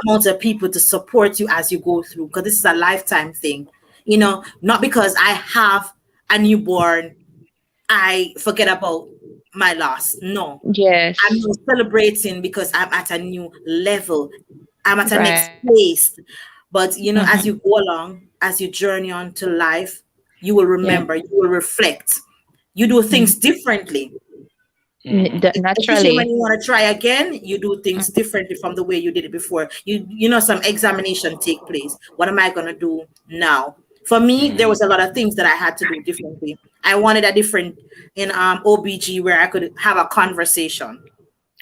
amount of people to support you as you go through, because this is a lifetime thing. Not because I have a newborn, I forget about my loss. No. Yes. I'm celebrating because I'm at a new level. I'm at a next place. But as you go along, as you journey on to life, you will remember, you will reflect. You do things differently. Naturally. When you want to try again, you do things differently from the way you did it before. Some examination take place. What am I going to do now? For me, there was a lot of things that I had to do differently. I wanted a different in OBG where I could have a conversation.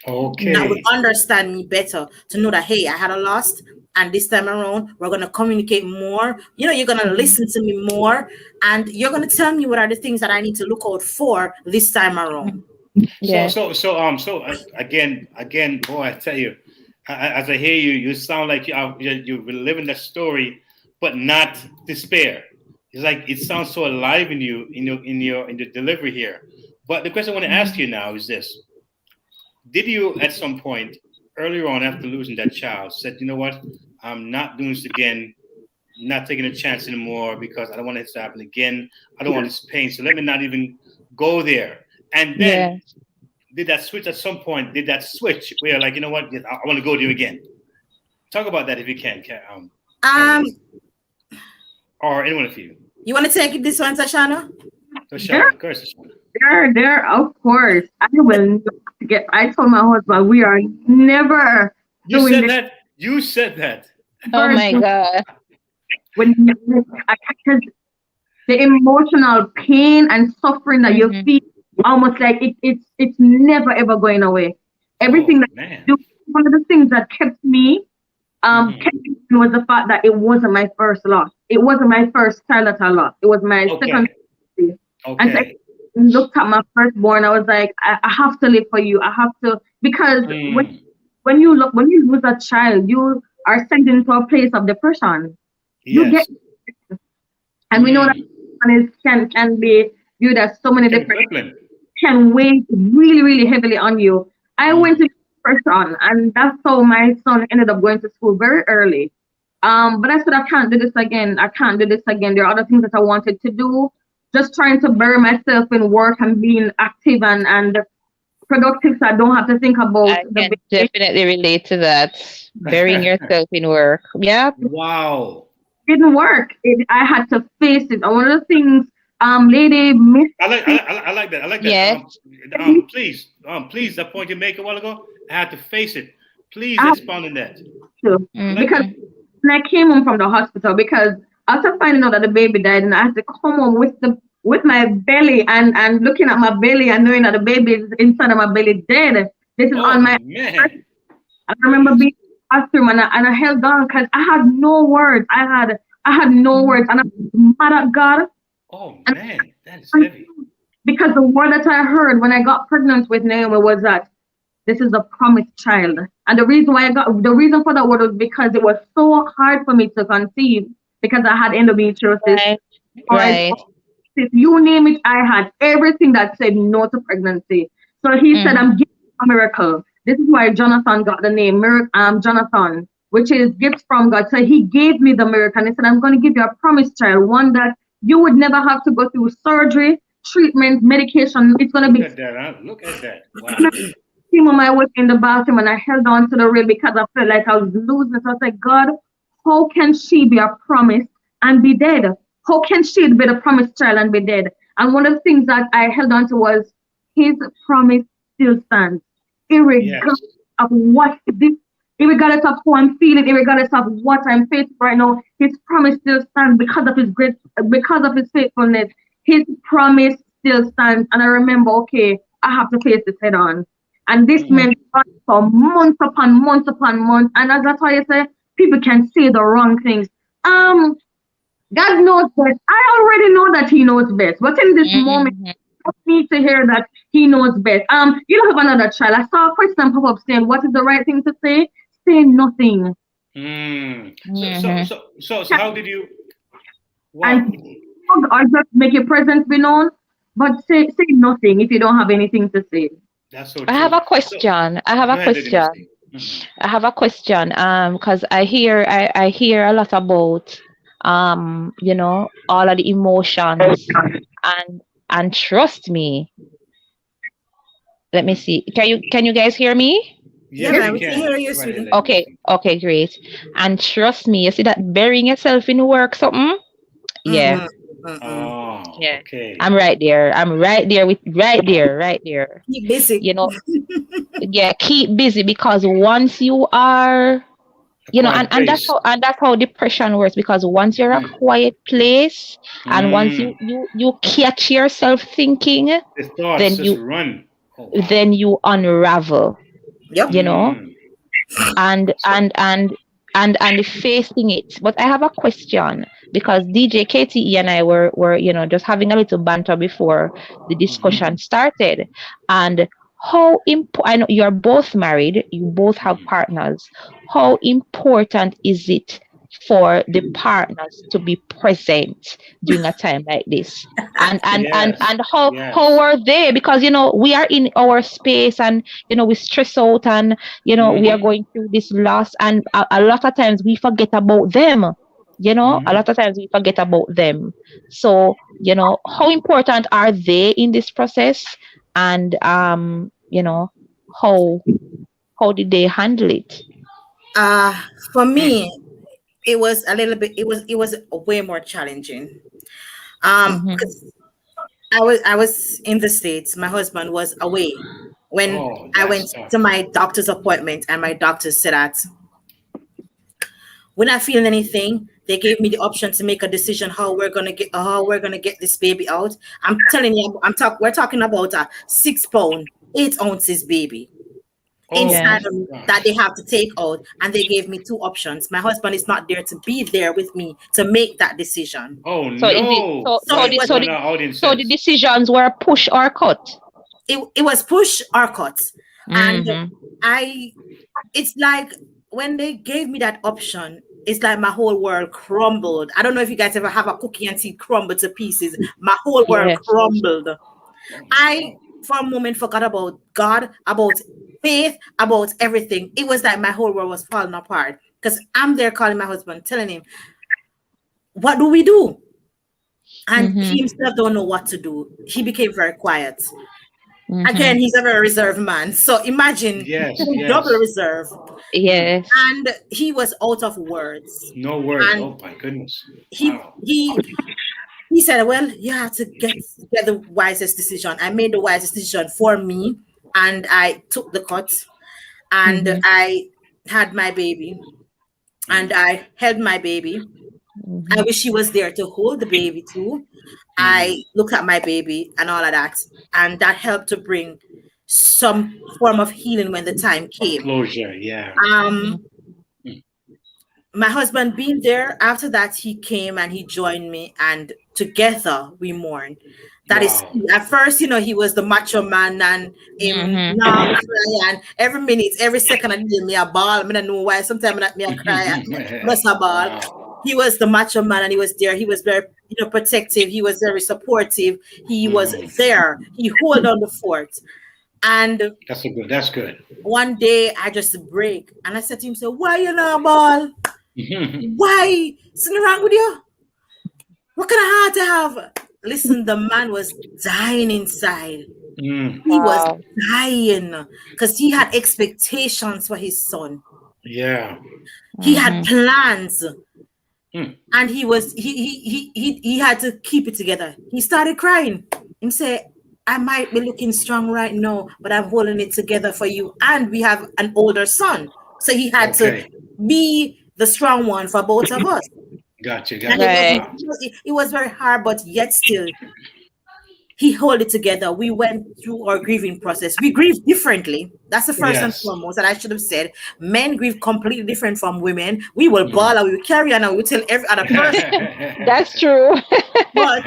Okay. That would understand me better, to know that, hey, I had a loss, and this time around, we're going to communicate more. You're going to listen to me more, and you're going to tell me what are the things that I need to look out for this time around. Yeah. So again, boy, I tell you, as I hear you, you sound like you're living the story, but not despair. It's like it sounds so alive in you, in the delivery here. But the question I want to ask you now is this: did you, at some point earlier on after losing that child, said, "You know what? I'm not doing this again. Not taking a chance anymore because I don't want it to happen again. I don't want this pain. So let me not even go there." And then did that switch at some point? Did that switch where you're like, "You know what? I want to go there again"? Talk about that if you can. Or anyone of you. You want to take this one, Tashana? Of course. There, of course. I will get. I told my husband we are never. You said that. Oh my God! Because the emotional pain and suffering that you feel, almost like it's never ever going away. Everything that you do, one of the things that kept me was the fact that it wasn't my first loss. It wasn't my first child that I lost. It was my second. Okay. And looked at my firstborn, I was like, I have to live for you. I have to, because when you lose a child, you are sent into a place of depression. You get, and we know that can be viewed as so many different, can weigh really, really heavily on you. I went to depression, and that's how my son ended up going to school very early. But I said, I can't do this again. I can't do this again. There are other things that I wanted to do. Just trying to bury myself in work and being active and productive, so I don't have to think about. I can definitely relate to that. Burying yourself in work. Yeah. Wow. Didn't work. I had to face it. One of the things, Lady Misty. I like that. I like that. Yes. Please, the point you make a while ago, I had to face it. Please expound on that. Sure. Because when I came home from the hospital, because after finding out that the baby died, and I had to come home with my belly and looking at my belly and knowing that the baby is inside of my belly dead. This is on my. Man. I remember being in the bathroom and I held on because I had no words. I had no words, and I was mad at God. Oh man, that is heavy. Because the word that I heard when I got pregnant with Naomi was that this is a promised child. And the reason for that word was because it was so hard for me to conceive because I had endometriosis. Right. If you name it, I had everything that said no to pregnancy. So he said, I'm giving you a miracle. This is why Jonathan got the name Jonathan, which is gifts from God. So he gave me the miracle and he said, I'm going to give you a promised child, one that you would never have to go through surgery, treatment, medication. It's going to be. Look at that. Wow. When I was in the bathroom and I held on to the rail because I felt like I was losing it. So I was like, God, how can she be a promise and be dead? How can she be the promised child and be dead? And one of the things that I held on to was his promise still stands. Irregardless of what this, irregardless of how I'm feeling, irregardless of what I'm facing right now, his promise still stands because of his grace, because of his faithfulness. His promise still stands. And I remember, okay, I have to face this head on. And this meant for months upon months upon months. And as that's why I say, people can say the wrong things. God knows best. I already know that he knows best. But in this moment, I need to hear that he knows best. You don't have another child. I saw a question pop up saying, what is the right thing to say? Say nothing. So how did you... Wow. And or just make your presence be known, but say nothing if you don't have anything to say. That's so true. I have a question. I have a question. Because I hear a lot about all of the emotions and trust me. Let me see. Can you guys hear me? Yeah, we can hear you, sweetie. Okay, great. And trust me, you see that burying yourself in work something? Yeah. Oh, yeah. Okay. I'm right there. Right there. Keep busy. Keep busy because once you are, and that's how depression works, because once you're a quiet place and once you catch yourself thinking, the thoughts then just run. Oh, wow. Then you unravel. Yep. And facing it. But I have a question, because DJ KTE and I were just having a little banter before the discussion started. And how important, I know you're both married, you both have partners. How important is it for the partners to be present during a time like this? And how are they? Because we are in our space and we stress out and we are going through this loss, and a lot of times we forget about them. A lot of times we forget about them. So how important are they in this process? And how did they handle it? For me, it was a little bit. It was way more challenging. Because I was in the States. My husband was away when I went to my doctor's appointment, and my doctor said that we're not feeling anything. They gave me the option to make a decision how we're gonna get this baby out. I'm telling you, we're talking about a 6 pound, 8 ounces baby. inside of me that they have to take out, and they gave me two options. My husband is not there to be there with me to make that decision. Oh So no! So the decisions were push or cut. It was push or cut, and it's like when they gave me that option, it's like my whole world crumbled. I don't know if you guys ever have a cookie and see it crumble to pieces. My whole world crumbled. I, for a moment, forgot about God, about faith, about everything. It was like my whole world was falling apart because I'm there calling my husband, telling him, what do we do? And he himself don't know what to do. He became very quiet. Again, he's a very reserved man. So imagine double reserve. Yes. And he was out of words. No words. Oh my goodness. He said, well, you have to get the wisest decision. I made the wisest decision for me, and I took the cut, and I had my baby, and I held my baby. I wish he was there to hold the baby too. I looked at my baby and all of that, and that helped to bring some form of healing when the time came. Closure, yeah. My husband being there, after that, he came and he joined me, and together we mourned. That is, at first, he was the macho man, and and every minute, every second, I need me a ball. I don't know why. Sometimes I cry, plus a ball. He was the macho man, and he was there. He was very, protective. He was very supportive. He was there. He held on the fort. And that's good. One day I just break, and I said to him, "So why you not ball? Why sitting around with you? What kind of heart to have?" Listen, the man was dying inside. He was dying because he had expectations for his son. Yeah, he had plans, and he had to keep it together. He started crying. He said, I might be looking strong right now, but I'm holding it together for you. And we have an older son. So he had to be the strong one for both of us. Gotcha. It was very hard, but yet still, he held it together. We went through our grieving process. We grieve differently. That's the first and foremost that I should have said. Men grieve completely different from women. We will bawl and we will carry on and we will tell every other person. That's true. But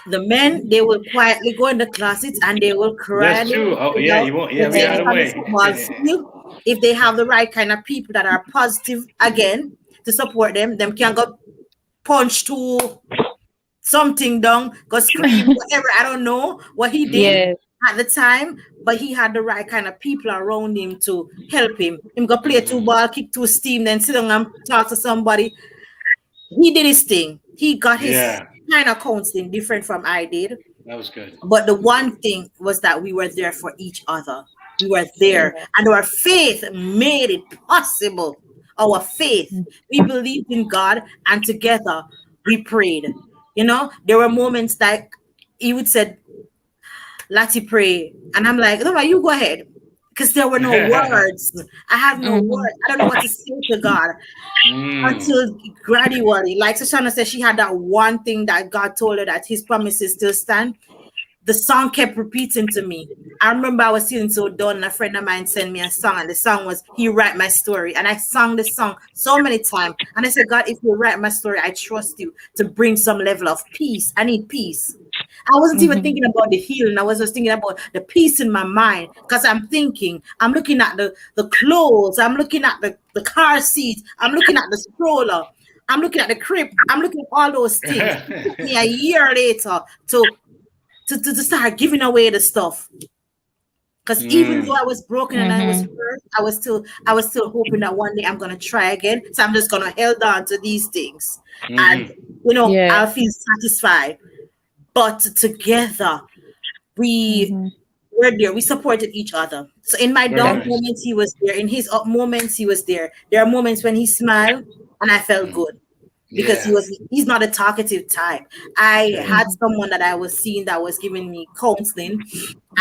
the men, they will quietly go in the closet and they will cry. That's true. Oh, yeah, you won't. Yeah, we out of the way. If they have the right kind of people that are positive, again, to support them can go punch to something down, go scream, whatever. I don't know what he did at the time, but he had the right kind of people around him to help him. Him go play 2 ball, kick 2 steam, then sit down and talk to somebody. He did his thing. He got his kind of counseling different from I did. That was good. But the one thing was that we were there for each other. We were there, and our faith made it possible. Our faith, we believed in God, and together we prayed. There were moments like he would say, "Lati, pray," and I'm like, "No, you go ahead," because there were no words. I have no words. I don't know what to say to God until gradually, like Shoshana said, she had that one thing that God told her that His promises still stand. The song kept repeating to me. I remember I was feeling so done, and a friend of mine sent me a song, and the song was "He Write My Story." And I sang the song so many times. And I said, God, if you write my story, I trust you to bring some level of peace. I need peace. I wasn't even thinking about the healing. I was just thinking about the peace in my mind, because I'm looking at the clothes, I'm looking at the car seat, I'm looking at the stroller, I'm looking at the crib, I'm looking at all those things. It took me a year later to start giving away the stuff, because even though I was broken and I was hurt, I was still hoping that one day I'm gonna try again. So I'm just gonna hold on to these things, and I'll feel satisfied. But together, we were there. We supported each other. So in my down moments, he was there. In his up moments, he was there. There are moments when he smiled, and I felt good. Because he's not a talkative type. I had someone that I was seeing that was giving me counseling,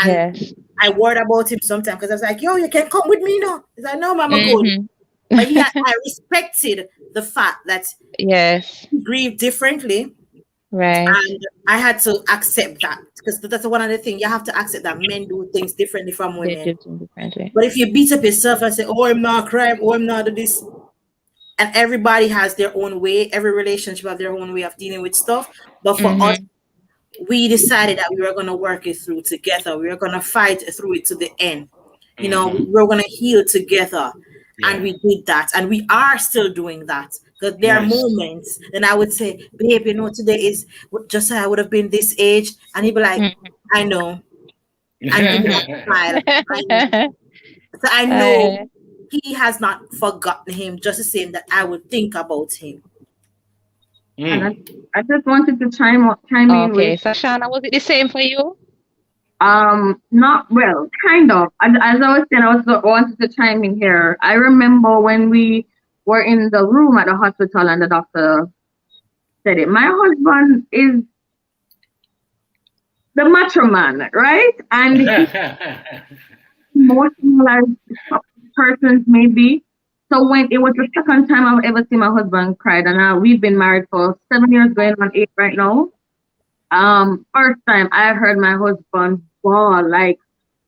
and I worried about him sometimes because I was like, "Yo, you can come with me now." He's like, "No, Mama, good." But I respected the fact that he grieved differently, Right. And I had to accept that, because that's one of the things you have to accept, that men do things differently from They women. do things differently. But if you beat up yourself and say, "Oh, I'm not crying, oh, I'm not do this," and everybody has their own way, every relationship have their own way of dealing with stuff. But for us, we decided that we were going to work it through together. We were going to fight through it to the end. You know, we were going to heal together. And we did that. And we are still doing that. Because there are moments, and I would say, "Babe, you know, today is Josiah would have been this age." And he'd be like, "I know." And give me a smile. So I know he has not forgotten him, just the same that I would think about him. And I just wanted to chime in with. Okay, so Shana, was it the same for you? Not well, kind of. As I was saying, I wanted to chime in here. I remember when we were in the room at the hospital and the doctor said it. My husband is the macho man, right? And emotional as persons maybe. So when it was the second time I've ever seen my husband cried, and we've been married for 7 years, going on 8 right now. First time I heard my husband bawl, like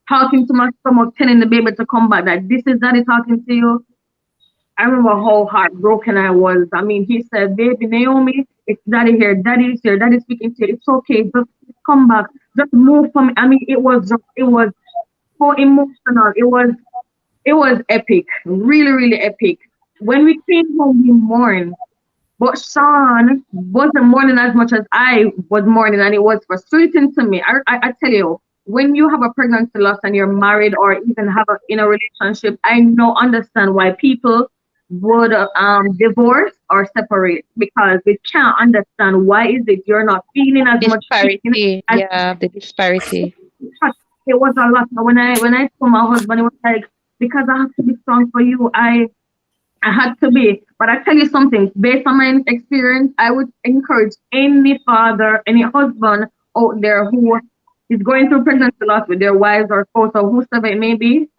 talking to my stomach, telling the baby to come back, that this is daddy talking to you. I remember how heartbroken I was. I mean, he said, "Baby Naomi, it's daddy here. Daddy's here. Daddy's speaking to you. It's okay. Just come back. Just move from." I mean, it was so emotional. It was epic. Really, really epic. When we came home, we mourned. But Sean wasn't mourning as much as I was mourning, and it was frustrating to me. I tell you, when you have a pregnancy loss and you're married or even have in a relationship, I understand why people would divorce or separate, because we can't understand why is it you're not feeling as much. Disparity. Yeah, the disparity. It was a lot. When I told my husband, it was like, because I have to be strong for you, I had to be. But I tell you something, based on my experience, I would encourage any father, any husband out there who is going through pregnancy loss with their wives or spouse or whoever it may be,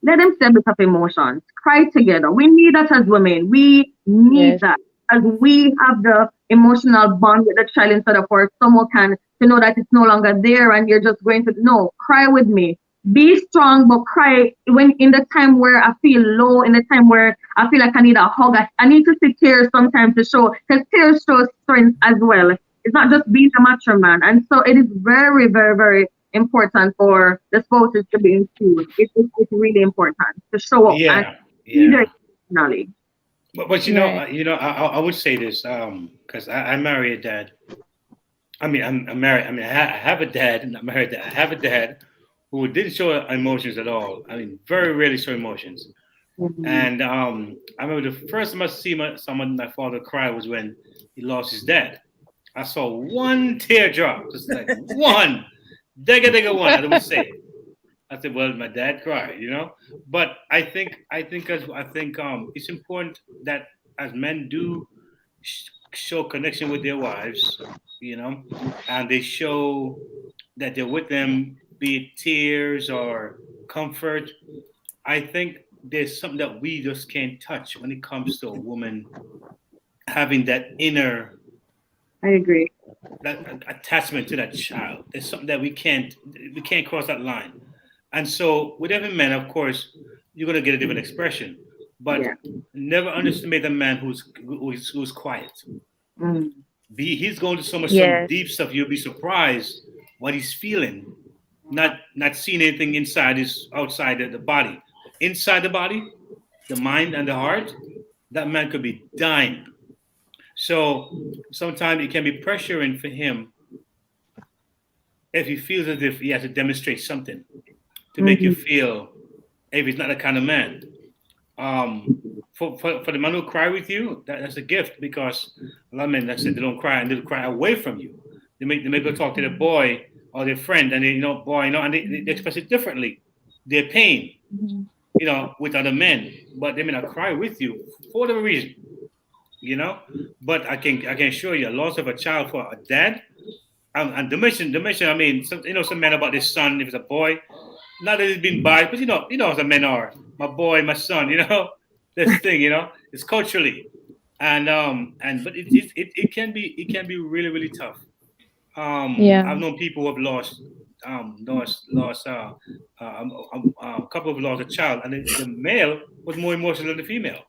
let them step up emotions. Cry together. We need that as women. We need that. As we have the emotional bond with the child, instead of for someone to know that it's no longer there and you're just going to, cry with me. Be strong, but cry when in the time where I feel low, in the time where I feel like I need a hug. I need to see tears sometimes to show, because tears show strength as well. It's not just being a macho man. And so it is very, very, very important for the spouses to be in tune. It's really important to show up emotionally. But I would say this, because I married a dad. I'm married. I have a dad, and I'm married. I have a dad who didn't show emotions at all. Very rarely show emotions. And I remember the first time I see my father cry was when he lost his dad. I saw one teardrop, just like one, digga one. I would say. I said, "Well, my dad cried," But I think it's important that as men do show connection with their wives, and they show that they're with them, be it tears or comfort. I think there's something that we just can't touch when it comes to a woman having that inner. I agree. That attachment to that child. There's something that we can't cross that line. And so with every man, of course, you're gonna get a different expression. But never underestimate a man who's quiet. He's going to so much some deep stuff. You'll be surprised what he's feeling. Not seeing anything outside the body. Inside the body, the mind and the heart, that man could be dying. So sometimes it can be pressuring for him if he feels as if he has to demonstrate something to make you feel if he's not that kind of man. For the man who cry with you, that's a gift, because a lot of men that say they don't cry and they'll cry away from you. They may go talk to their boy or their friend, and and they express it differently. Their pain, with other men, but they may not cry with you for whatever reason. But I can assure you, a loss of a child for a dad, and the mission. Some men about this son, if it's a boy, not that he's been biased, but how the men are. My boy, my son, this thing, it's culturally. but it can be really really tough. I've known people who have lost a couple of lost a child, and the male was more emotional than the female.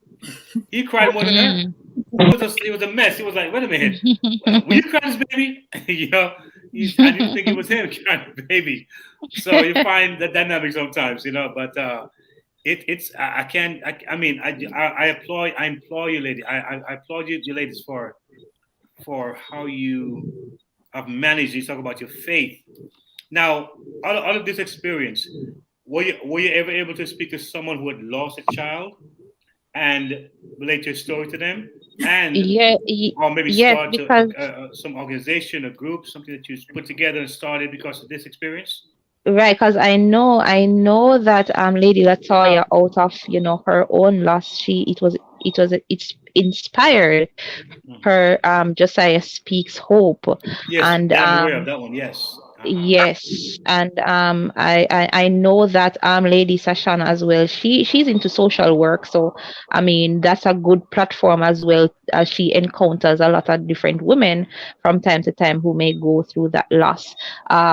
He cried more than her. It was a mess. He was like, wait a minute, will you cry this baby? You know, I didn't think it was him crying the baby. So you find the dynamic sometimes, you know. But it's I can't. I mean, I implore you, lady. I applaud you ladies for how you have managed. You talk about your faith. Now, out of this experience, were you ever able to speak to someone who had lost a child and relate your story to them? And or maybe start some organization, a group, something that you put together and started because of this experience? Right, because I know that Lady Latoya, out of her own loss, it's inspired her Josiah Speaks Hope. Yes, and I'm aware of that one. Yes. Yes, and I know that Lady Sashana as well. She's into social work, so I mean that's a good platform as well, as she encounters a lot of different women from time to time who may go through that loss.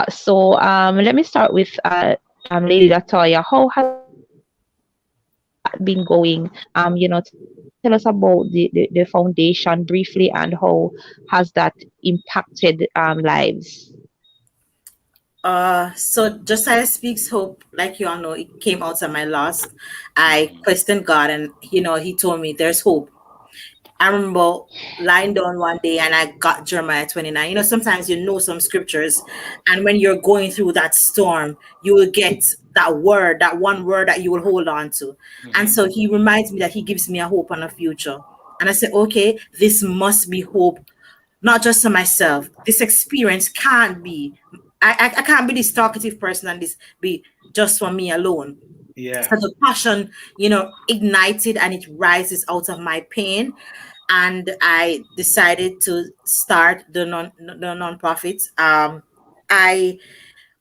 So let me start with Lady Latoya. How has been going? Tell us about the foundation briefly, and how has that impacted lives? So Josiah Speaks Hope, like you all know, it came out of my loss. I questioned God, and he told me there's hope. I remember lying down one day and I got Jeremiah 29. Sometimes some scriptures, and when you're going through that storm, you will get that one word that you will hold on to. And so he reminds me that he gives me a hope and a future. And I said, okay, this must be hope, not just for myself. This experience can't be, I can't be this talkative person and this be just for me alone. Yeah. So the passion, ignited, and it rises out of my pain. And I decided to start the nonprofit. I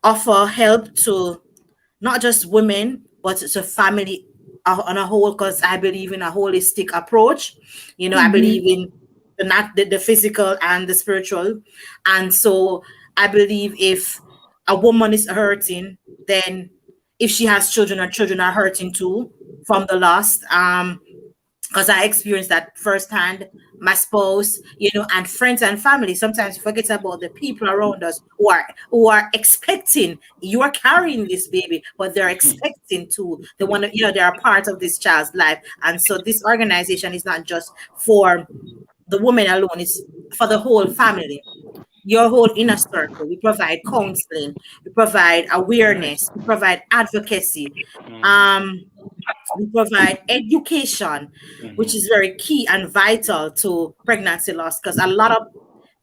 offer help to not just women, but to family on a whole, because I believe in a holistic approach. I believe in the physical and the spiritual. And so I believe if a woman is hurting, then if she has children, her children are hurting too from the loss. Because I experienced that firsthand, my spouse, and friends and family. Sometimes you forget about the people around us who are expecting. You are carrying this baby, but they're expecting to. They want to, they're a part of this child's life. And so this organization is not just for the woman alone; it's for the whole family. Your whole inner circle. We provide counseling, we provide awareness, we provide advocacy, we provide education, which is very key and vital to pregnancy loss, because a lot of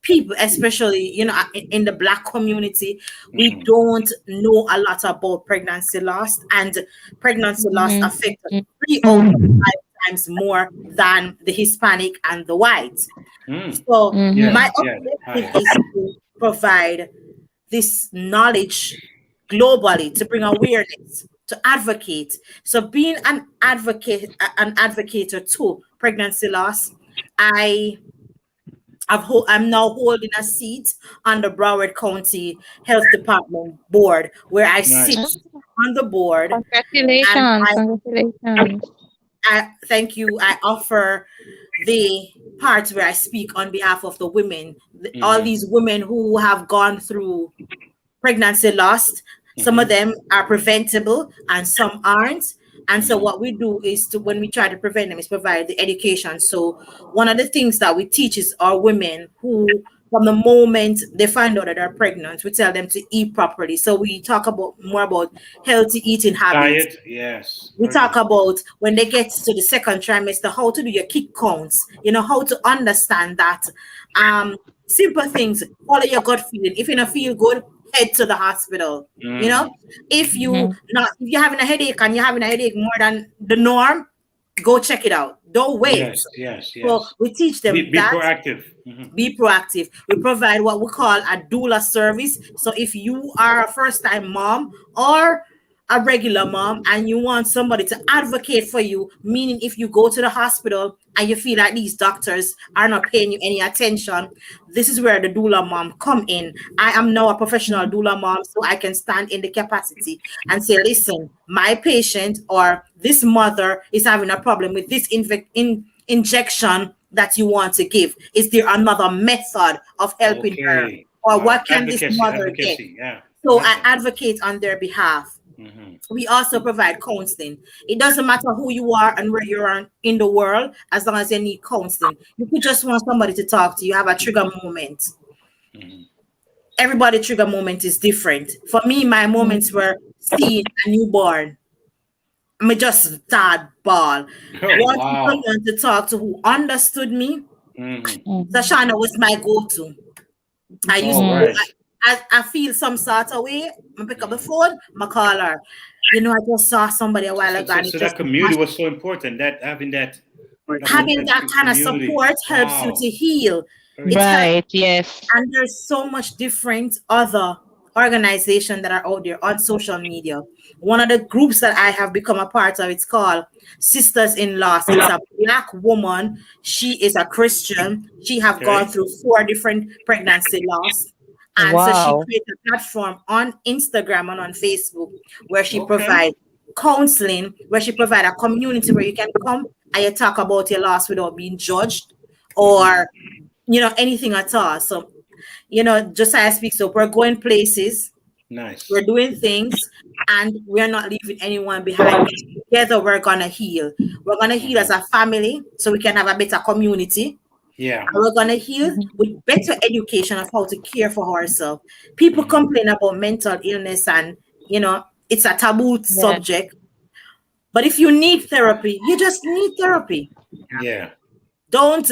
people, especially in the Black community, we don't know a lot about pregnancy loss, and pregnancy loss affects 3 out of 5 times more than the Hispanic and the whites. So my objective is to provide this knowledge globally, to bring awareness, to advocate. So being an advocate to pregnancy loss, I'm now holding a seat on the Broward County Health Department board, where I sit on the board. Congratulations. Thank you. I offer the part where I speak on behalf of the women, all these women who have gone through pregnancy loss. Some of them are preventable and some aren't. And so what we do is when we try to prevent them, is provide the education. So one of the things that we teach is our women who, from the moment they find out that they're pregnant, we tell them to eat properly. So we talk more about healthy eating habits. Diet, yes. We talk about when they get to the second trimester, how to do your kick counts, how to understand that. Simple things, follow your gut feeling. If you don't feel good, head to the hospital. If you're having a headache and you're having a headache more than the norm, go check it out. Don't wait. Yes. So we teach them be proactive. Be proactive. We provide what we call a doula service. So if you are a first-time mom or a regular mom and you want somebody to advocate for you, meaning if you go to the hospital and you feel like these doctors are not paying you any attention, this is where the doula mom come in. I am now a professional doula mom, so I can stand in the capacity and say, listen, my patient or this mother is having a problem with this injection that you want to give. Is there another method of helping her? Or what can this mother get? Yeah. So I advocate on their behalf. We also provide counseling. It doesn't matter who you are and where you are in the world, as long as you need counseling. You could just want somebody to talk to. You have a trigger moment. Everybody trigger moment is different. For me, my moments were seeing a newborn. I just start ball. Wanting someone to talk to who understood me. Sashana was my go-to. I used to I feel some sort of way. I pick up the phone, I call her. You know, I just saw somebody a while ago. So that community was so important. That having that kind of support helps you to heal. Right. Yes. And there's so much different other organizations that are out there on social media. One of the groups that I have become a part of, it's called Sisters in Loss. It's a Black woman. She is a Christian. She have gone through 4 different pregnancy loss. And so she created a platform on Instagram and on Facebook where she provides counseling, where she provides a community where you can come and you talk about your loss without being judged or, you know, anything at all. So, you know, Josiah speaks up. We're going places. Nice. We're doing things and we're not leaving anyone behind. Together, we're going to heal. We're going to heal as a family so we can have a better community. Yeah. And we're going to heal with better education of how to care for ourselves. People complain about mental illness and, you know, it's a taboo subject. But if you need therapy, you just need therapy. Yeah. Don't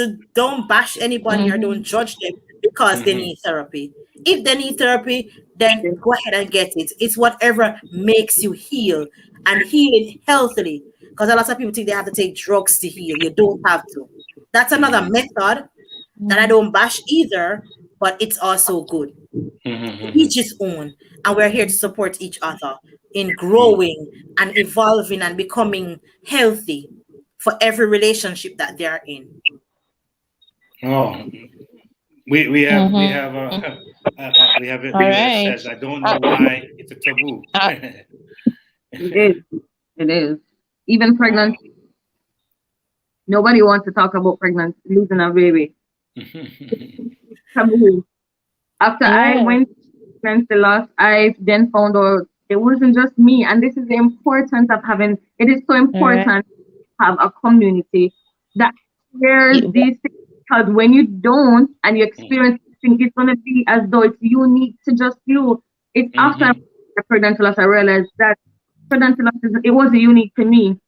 bash anybody or don't judge them because they need therapy. If they need therapy, then go ahead and get it. It's whatever makes you heal and heal it healthily. Because a lot of people think they have to take drugs to heal. You don't have to. That's another method that I don't bash either, but it's also good. Each his own. And we're here to support each other in growing and evolving and becoming healthy for every relationship that they are in. Oh, we have it that says, I don't know why it's a taboo. It is. Even pregnancy. Nobody wants to talk about pregnancy, losing a baby. Taboo. After I went through pregnancy loss, I then found out it wasn't just me. And this is the importance of having, it is so important to have a community that shares these things. Because when you don't and you experience things, it's going to be as though it's unique to just you. It's after pregnancy loss, I realized that pregnancy loss, it wasn't unique to me.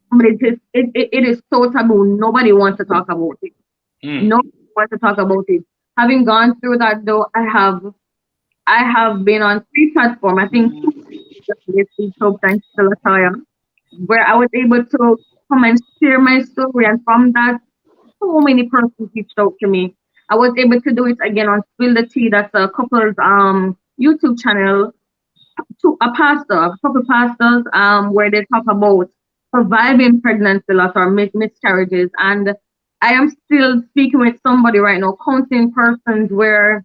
But it is so taboo. Nobody wants to talk about it. Nobody wants to talk about it. Having gone through that, though, I have been on 3 platforms. I think YouTube, thanks to Latoya, where I was able to come and share my story, and from that, so many persons reached out to me. I was able to do it again on Spill the Tea. That's a couple's YouTube channel. To a couple pastors, where they talk about surviving pregnancy loss or miscarriages. And I am still speaking with somebody right now, counseling persons where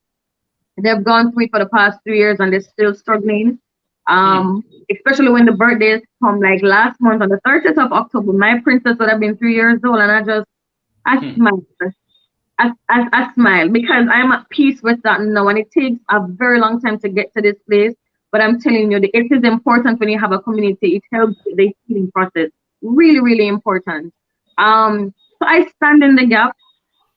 they've gone through it for the past 3 years and they're still struggling. Especially when the birthdays come, like last month on the 30th of October, my princess would have been 3 years old, and I smile. I smile because I'm at peace with that now, and it takes a very long time to get to this place. But I'm telling you, it is important when you have a community. It helps the healing process. Really, really important. So I stand in the gap.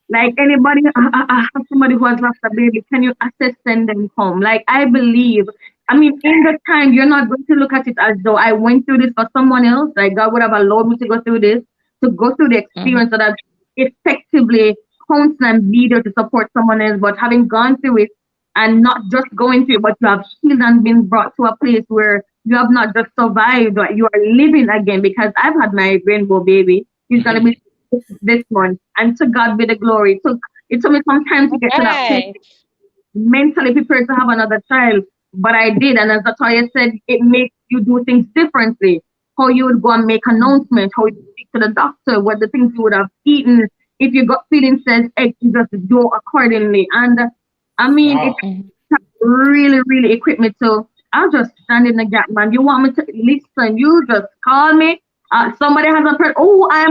Like anybody, I have somebody who has lost a baby. Can you assist them home? Like I believe. I mean, in the time, you're not going to look at it as though I went through this for someone else. Like God would have allowed me to go through this, to go through the experience so that effectively counsel and be there to support someone else. But having gone through it, and not just going through it, but you have healed and been brought to a place where you have not just survived, but you are living again. Because I've had my rainbow baby. He's going to be this month. And to God be the glory. It took me some time to get to that place. Mentally prepared to have another child. But I did. And as Latoya said, it makes you do things differently, how you would go and make announcements, how you speak to the doctor, what the things you would have eaten. If your gut feeling says X, you just do accordingly. And I mean, it really, really equipped me to, I'll just stand in the gap, man. You want me to listen, you just call me. Somebody has a prayer. Oh, I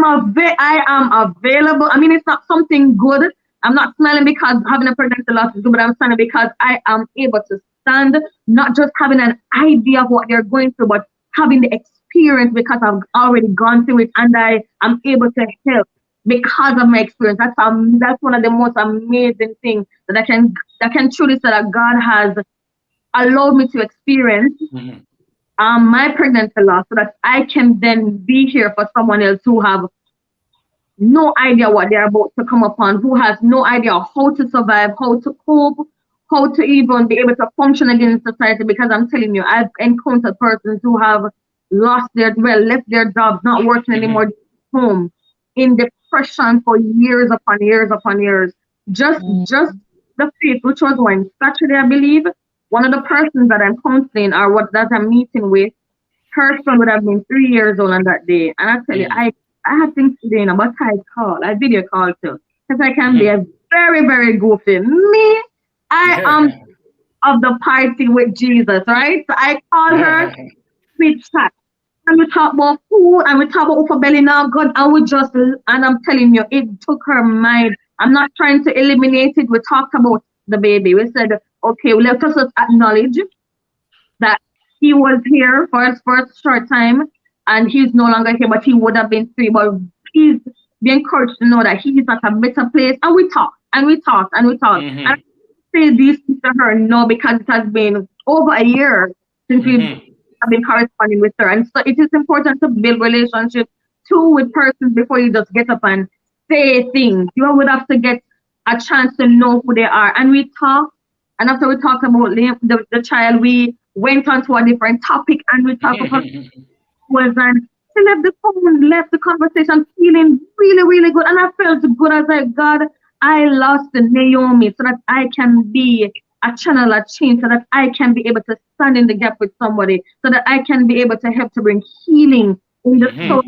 am available. I mean, it's not something good. I'm not smiling because having a pregnancy loss is good, but I'm smiling because I am able to stand, not just having an idea of what they're going through, but having the experience because I've already gone through it, and I am able to help because of my experience. That's one of the most amazing things that I can truly say that God has allowed me to experience. My pregnancy loss, so that I can then be here for someone else who have no idea what they're about to come upon, who has no idea how to survive, how to cope, how to even be able to function again in society. Because I'm telling you, I've encountered persons who have left their jobs, not working anymore, home, in depression for years upon years upon years. Just the faith, which was on Saturday, I believe. One of the persons that I'm counseling or that I'm meeting with, her son would have been 3 years old on that day. And I tell you, I have things to do, but I video call too. Because I can be a very, very goofy. Me, I am of the party with Jesus, right? So I call her, we chat. And we talk about food, and we talk about for belly now, God, and I'm telling you, it took her mind. I'm not trying to eliminate it. We talked about the baby. We said, okay, let us just acknowledge that he was here for his first short time, and he's no longer here, but he would have been 3. But please be encouraged to know that he's at a better place. And we talk, and we talk, and we talk. And I say these things to her no, because it has been over a year since we've been corresponding with her. And so it is important to build relationships too with persons before you just get up and say things. You would have to get a chance to know who they are. And we talked, and after we talked about the child, we went on to a different topic, and we talked about and she left the phone, left the conversation feeling really, really good. And I felt good. I was like, God, I lost Naomi so that I can be a channel of change, so that I can be able to stand in the gap with somebody, so that I can be able to help to bring healing in the soul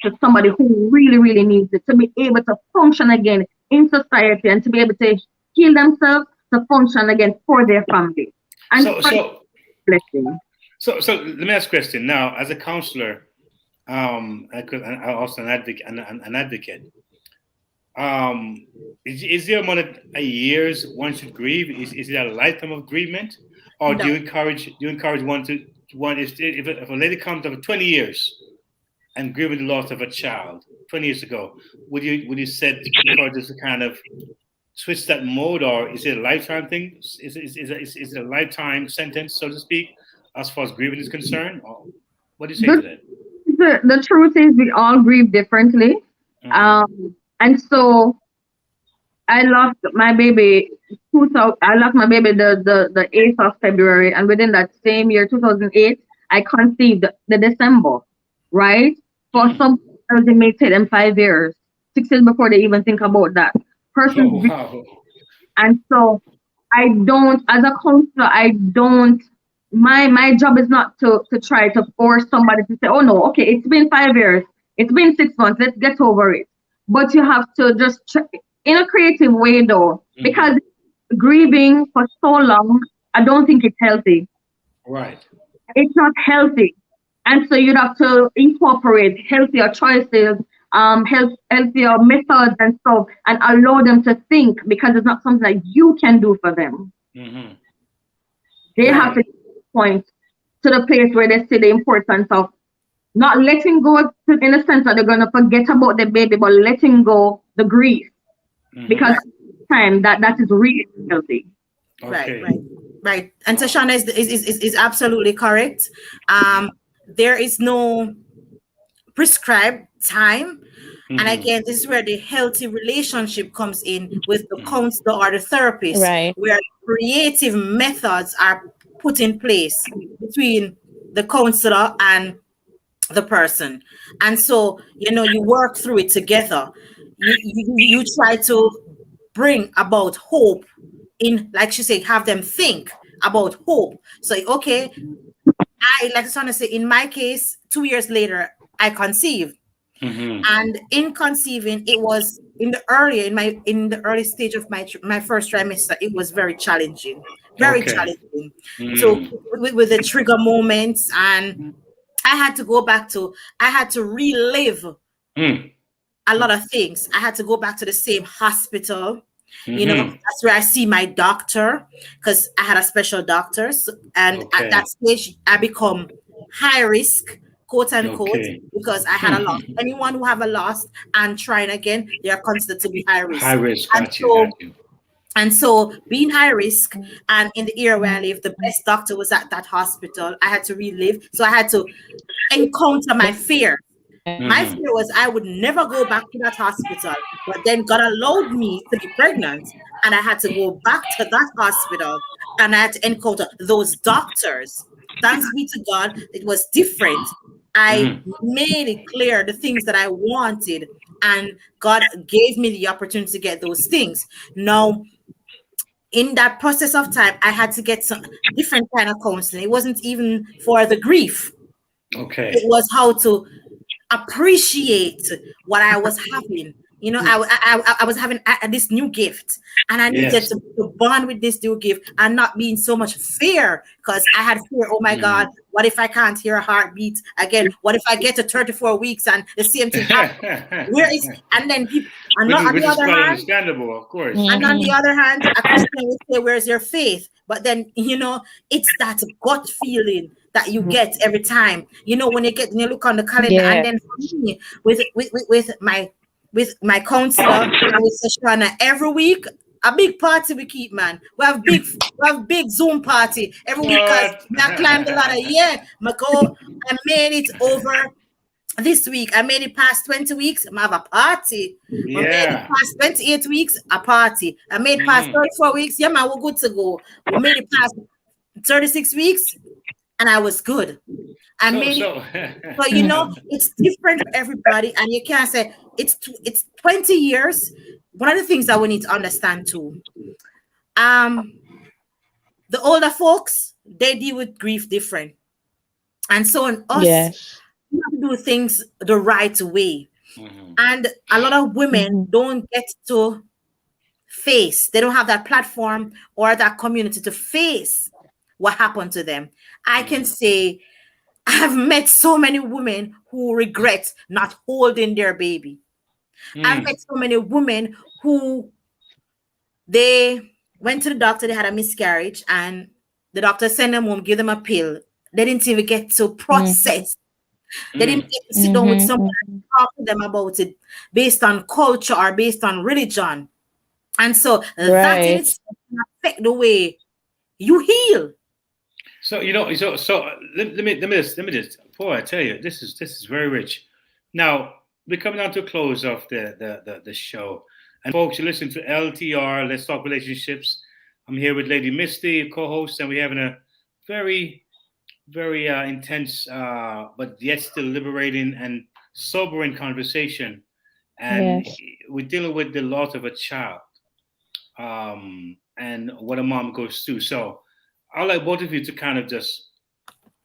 to somebody who really, really needs it, to be able to function again in society and to be able to heal themselves, to function again for their family. And so let me ask a question now. As a counselor, I'm also an advocate. Is there more than a years one should grieve? Is it a lifetime of grievement, or do you encourage one to if a lady comes over 20 years and grieving the loss of a child 20 years ago, would you set encourage us to kind of switch that mode, or is it a lifetime thing? Is it a lifetime sentence, so to speak, as far as grieving is concerned? Or what do you say to that? The truth is, we all grieve differently. And so I lost my baby the 8th of February, and within that same year, 2008, I conceived the December, right? For some people, it may take them 5 years, 6 years before they even think about that. And so I don't, as a counselor, my job is not to try to force somebody to say, oh no, okay, it's been 5 years, it's been 6 months, let's get over it. But you have to just, in a creative way though, because grieving for so long, I don't think it's healthy. Right. It's not healthy. And so you'd have to incorporate healthier choices, healthier methods and stuff, and allow them to think, because it's not something that you can do for them. They have to point to the place where they see the importance of not letting go in the sense that they're going to forget about the baby, but letting go the grief, because time that is really healthy. Okay. Right. And Tashana is absolutely correct. There is no prescribed time. And again, this is where the healthy relationship comes in with the counselor or the therapist, where creative methods are put in place between the counselor and the person. And so, you work through it together. You try to bring about hope in, like she said, have them think about hope. So, okay, I like to say, in my case, 2 years later, I conceived. And in conceiving, it was in the early stage of my first trimester, it was very challenging, challenging. So with the trigger moments, and I had to relive a lot of things. I had to go back to the same hospital. You know, that's where I see my doctor, because I had a special doctor. And at that stage, I become high risk, quote unquote, because I had a loss. Anyone who have a loss and trying again, they are considered to be high risk. High risk, and so being high risk, and in the area where I live, the best doctor was at that hospital. I had to relive. So I had to encounter my fear. My fear was I would never go back to that hospital, but then God allowed me to be pregnant, and I had to go back to that hospital, and I had to encounter those doctors. Thanks be to God, it was different. I made it clear the things that I wanted, and God gave me the opportunity to get those things. Now, in that process of time, I had to get some different kind of counseling. It wasn't even for the grief. It was how to appreciate what I was having. You know, I was having this new gift, and I needed to bond with this new gift and not be in so much fear, because I had fear. Oh my God, what if I can't hear a heartbeat again? What if I get to 34 weeks and the same thing happens? Where is, and then people, and not on the other hand, understandable, of course. And on the other hand, a Christian would say, where's your faith? But then, you know, it's that gut feeling that you get every time. You know, when you look on the calendar, and then for me, with my counselor and with Shoshana, every week a big party we keep, man. We have big Zoom party every week, because I climbed the ladder. I made it over this week. I made it past 20 weeks. I have a party. I made it past 28 weeks, a party. I made it past 34 weeks. Yeah, man, we're good to go. We made it past 36 weeks, and I was good. So you know, it's different for everybody, and you can't say it's 20 years. One of the things that we need to understand too, the older folks, they deal with grief different, and so on us, we have to do things the right way. And a lot of women don't get to face, they don't have that platform or that community to face what happened to them. I can say I've met so many women who regret not holding their baby. I've met so many women who they went to the doctor, they had a miscarriage, and the doctor sent them home, give them a pill. They didn't even get to process. They didn't get to sit down with someone and talk to them about it based on culture or based on religion. And so that in itself can affect the way you heal. So you know, so let me just, boy, I tell you, this is very rich. Now we're coming down to a close of the show, and folks, you listen to LTR. Let's Talk Relationships. I'm here with Lady Misty, co-host, and we're having a very, very intense, but yet still liberating and sobering conversation. And we're dealing with the loss of a child, and what a mom goes through. So I'd like both of you to kind of just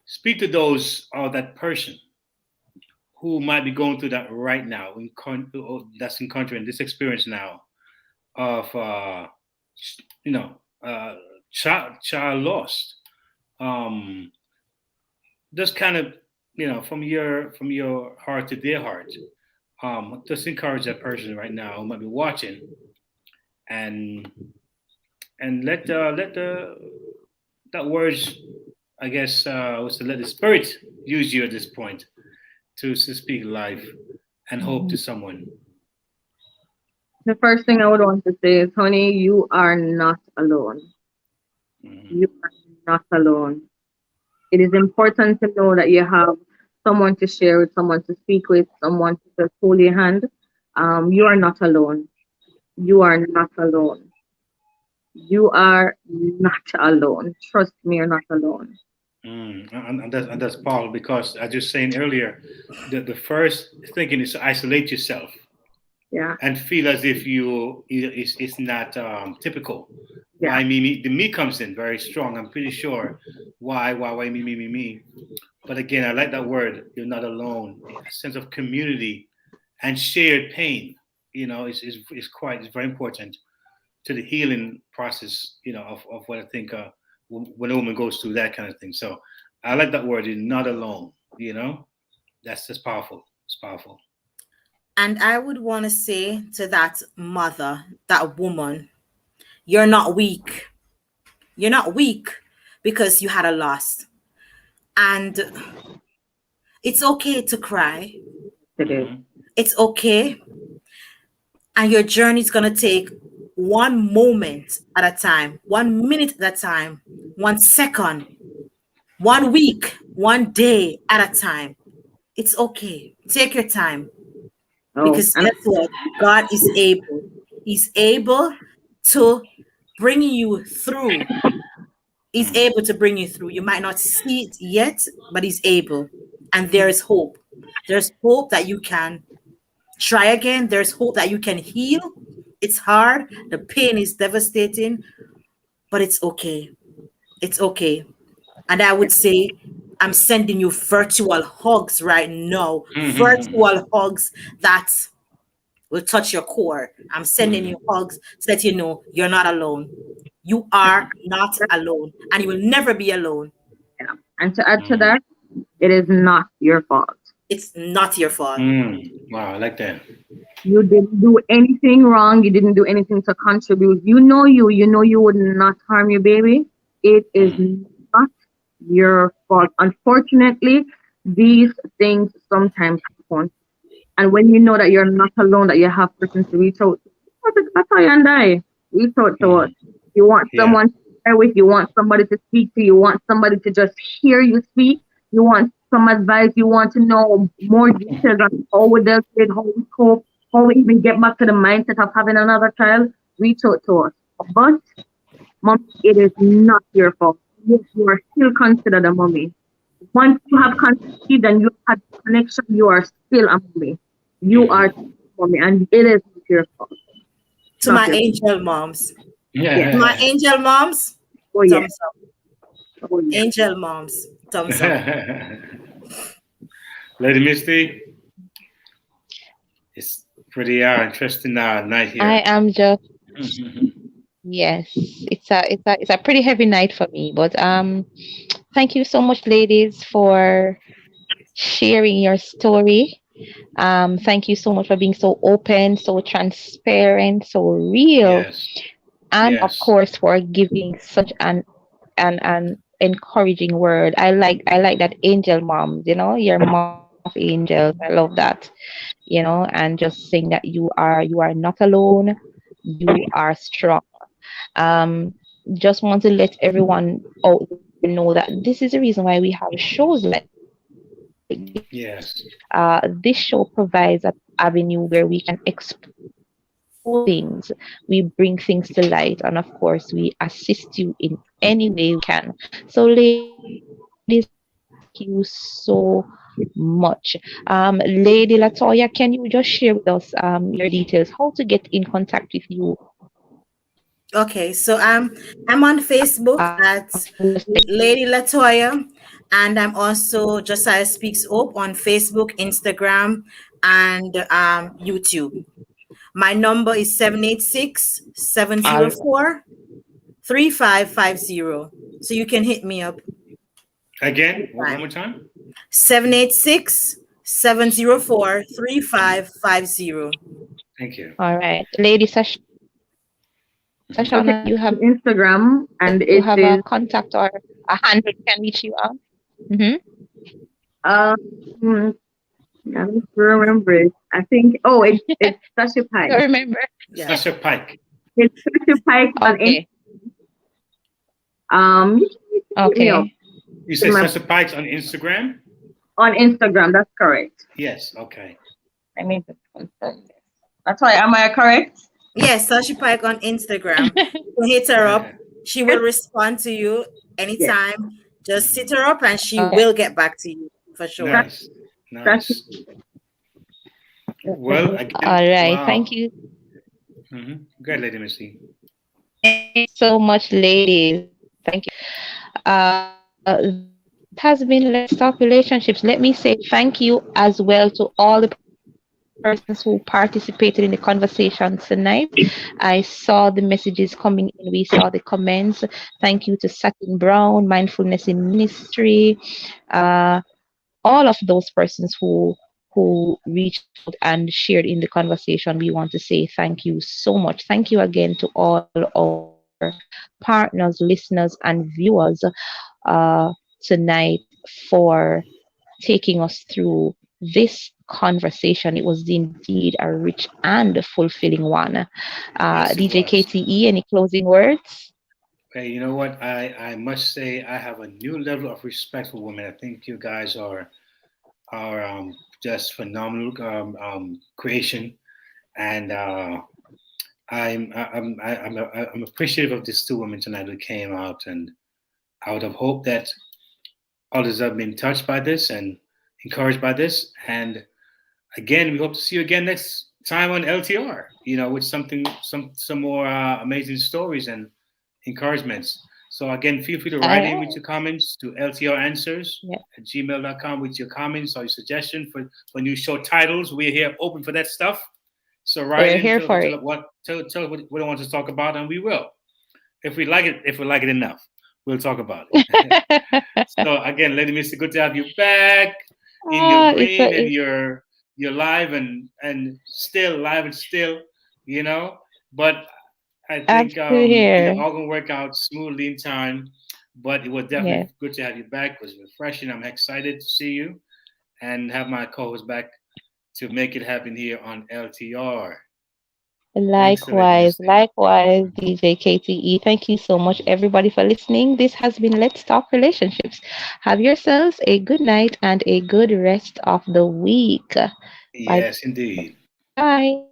speak to those or that person who might be going through that right now, that's encountering this experience now of, child lost. Just kind of, from your heart to their heart, just encourage that person right now who might be watching, and let that words, I guess, was to let the Spirit use you at this point to speak life and hope to someone. The first thing I would want to say is, honey, you are not alone. You are not alone. It is important to know that you have someone to share with, someone to speak with, someone to just hold your hand. You are not alone. You are not alone. You are not alone. Trust me, you're not alone. And that's powerful, because as you're saying earlier, the first thinking is to isolate yourself. and feel as if it's not typical. Why me? The me comes in very strong. I'm pretty sure. Why me? But again, I like that word. You're not alone. A sense of community and shared pain. Is very important to the healing process. Of what I think when a woman goes through that kind of thing. So I like that word. You're not alone. That's just powerful. It's powerful. And I would want to say to that mother, that woman, you're not weak. You're not weak because you had a loss. And it's okay to cry. It's okay. And your journey is going to take one moment at a time, 1 minute at a time, 1 second, 1 week, 1 day at a time. It's okay. Take your time. Because guess what? God is able. He's able to bring you through. He's able to bring you through. You might not see it yet, but he's able. And there is hope. There's hope that you can try again. There's hope that you can heal. It's hard. The pain is devastating, but it's okay. It's okay. And I would say, I'm sending you virtual hugs right now. Virtual hugs that will touch your core. I'm sending you hugs so that you know you're not alone. You are not alone, and you will never be alone. Yeah. And to add to that, it is not your fault. It's not your fault. Wow, I like that. You didn't do anything wrong. You didn't do anything to contribute. You know you would not harm your baby. It is not your fault. Unfortunately, these things sometimes happen. And when you know that you're not alone, that you have persons to reach out, that's how you die. Reach out to us. You want someone to share with, you want somebody to speak to, you want somebody to just hear you speak, you want some advice, you want to know more details on how we dealt with, how we cope, how we even get back to the mindset of having another child. Reach out to us. But, Mom, it is not your fault. You are still considered a mommy. Once you have conceived and you have connection, you are still a mommy. You are a mommy, and it is not your fault. To my angel moms. Yeah. My angel moms. Oh, thumbs up. Oh, yeah. Angel moms. Thumbs up. Lady Misty, it's pretty interesting night here. I am just yes, it's a pretty heavy night for me, but thank you so much, ladies, for sharing your story. Thank you so much for being so open, so transparent, so real, and of course for giving such an encouraging word. I like that angel moms, your mom of angels. I love that, and just saying that you are not alone, you are strong. Just want to let everyone out know that this is the reason why we have shows like this. Yes. This show provides an avenue where we can explore things, we bring things to light, and of course we assist you in any way we can. So ladies, thank you so much. Lady Latoya, can you just share with us your details, how to get in contact with you? Okay, so I'm on Facebook at Lady Latoya, and I'm also Josiah Speaks Up on Facebook, Instagram, and YouTube. My number is 786-704-3550. So you can hit me up. Again, one more time. 786-704-3550. Thank you. All right, Lady Sashana, you have Instagram, and you have a contact or a handle can reach you out. I don't remember it. I think it's Sasha Pike. I remember. Sasha Pike. It's Sasha Pike on Instagram. Okay. You said Sasha Pike's on Instagram? On Instagram, that's correct. Yes, okay. I mean, that's why. Am I correct? Yes, Sasha Pike on Instagram. Hit her up. She will respond to you anytime. Yes. Just sit her up and she will get back to you for sure. Nice. Well, again, All right. wow. Thank you. Go ahead, Lady Misty. Thank you so much, ladies. Thank you. It has been Let's Talk Relationships. Let me say thank you as well to all the persons who participated in the conversation tonight. I saw the messages coming in. We saw the comments. Thank you to Satin Brown, Mindfulness in Ministry, all of those persons who reached out and shared in the conversation. We want to say thank you so much. Thank you again to all our partners, listeners, and viewers tonight for taking us through this conversation. It was indeed a rich and fulfilling one. Yes, DJ was. KTE, any closing words? Okay, you know what? I must say I have a new level of respect for women. I think you guys are just phenomenal creation, and I'm appreciative of these two women tonight who came out, and I would have hoped that others have been touched by this and encouraged by this. And again, we hope to see you again next time on LTR. With some more amazing stories and encouragements. So again, feel free to write in with your comments to ltranswers@gmail.com with your comments or your suggestion for new show titles. We're here open for that stuff. So write in, tell us what we want to talk about, and we will. If we like it enough, we'll talk about it. So again, Lady Misty, good to have you back in your green and your live and still live and still, but I think all going to work out smoothly in time, but it was definitely good to have you back. It was refreshing. I'm excited to see you and have my co-host back to make it happen here on LTR. Likewise, DJ KTE. Thank you so much, everybody, for listening. This has been Let's Talk Relationships. Have yourselves a good night and a good rest of the week. Yes, indeed. Bye.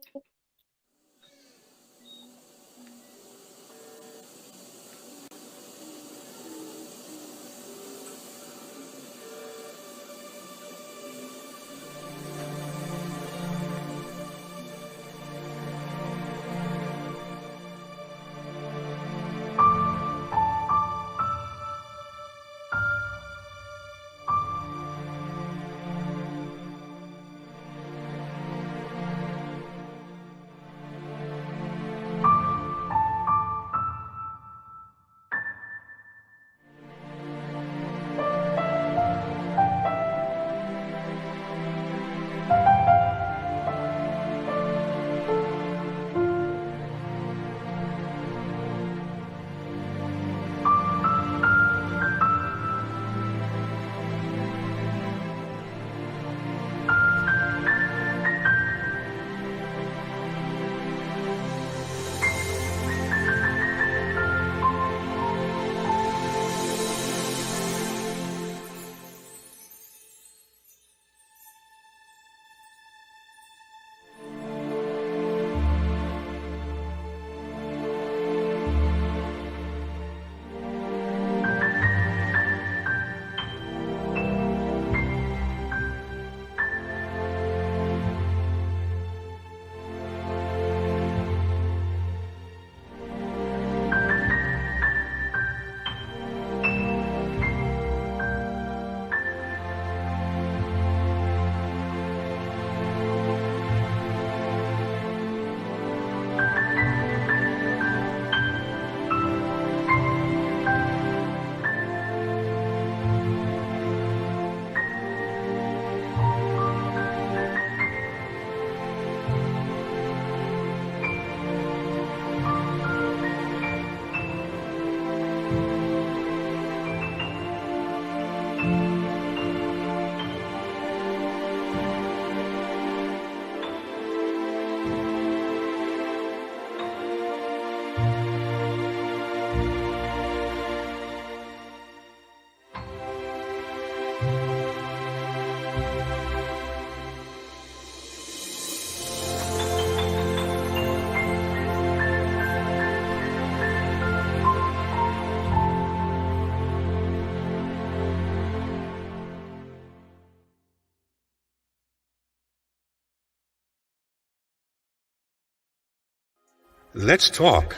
Let's talk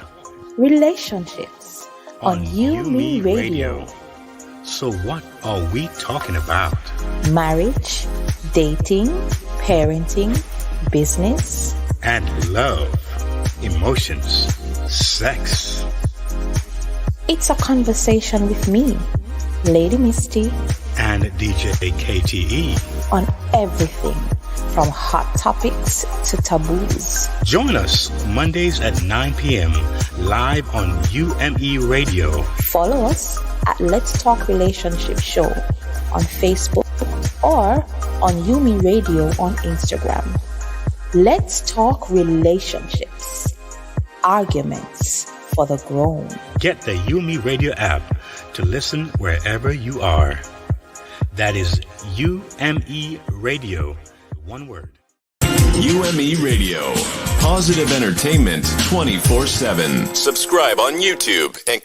relationships on UMEradio. So what are we talking about? Marriage, dating, parenting, business, and love, emotions, sex. It's a conversation with me, Lady Misty, and DJ KTE on everything from hot topics to taboos. Join us Mondays at 9 p.m. live on UMEradio. Follow us at Let's Talk Relationship Show on Facebook or on UMEradio on Instagram. Let's talk relationships, arguments for the grown. Get the UMEradio app to listen wherever you are. That is UMEradio, one word. UMEradio, positive entertainment 24/7. Subscribe on YouTube and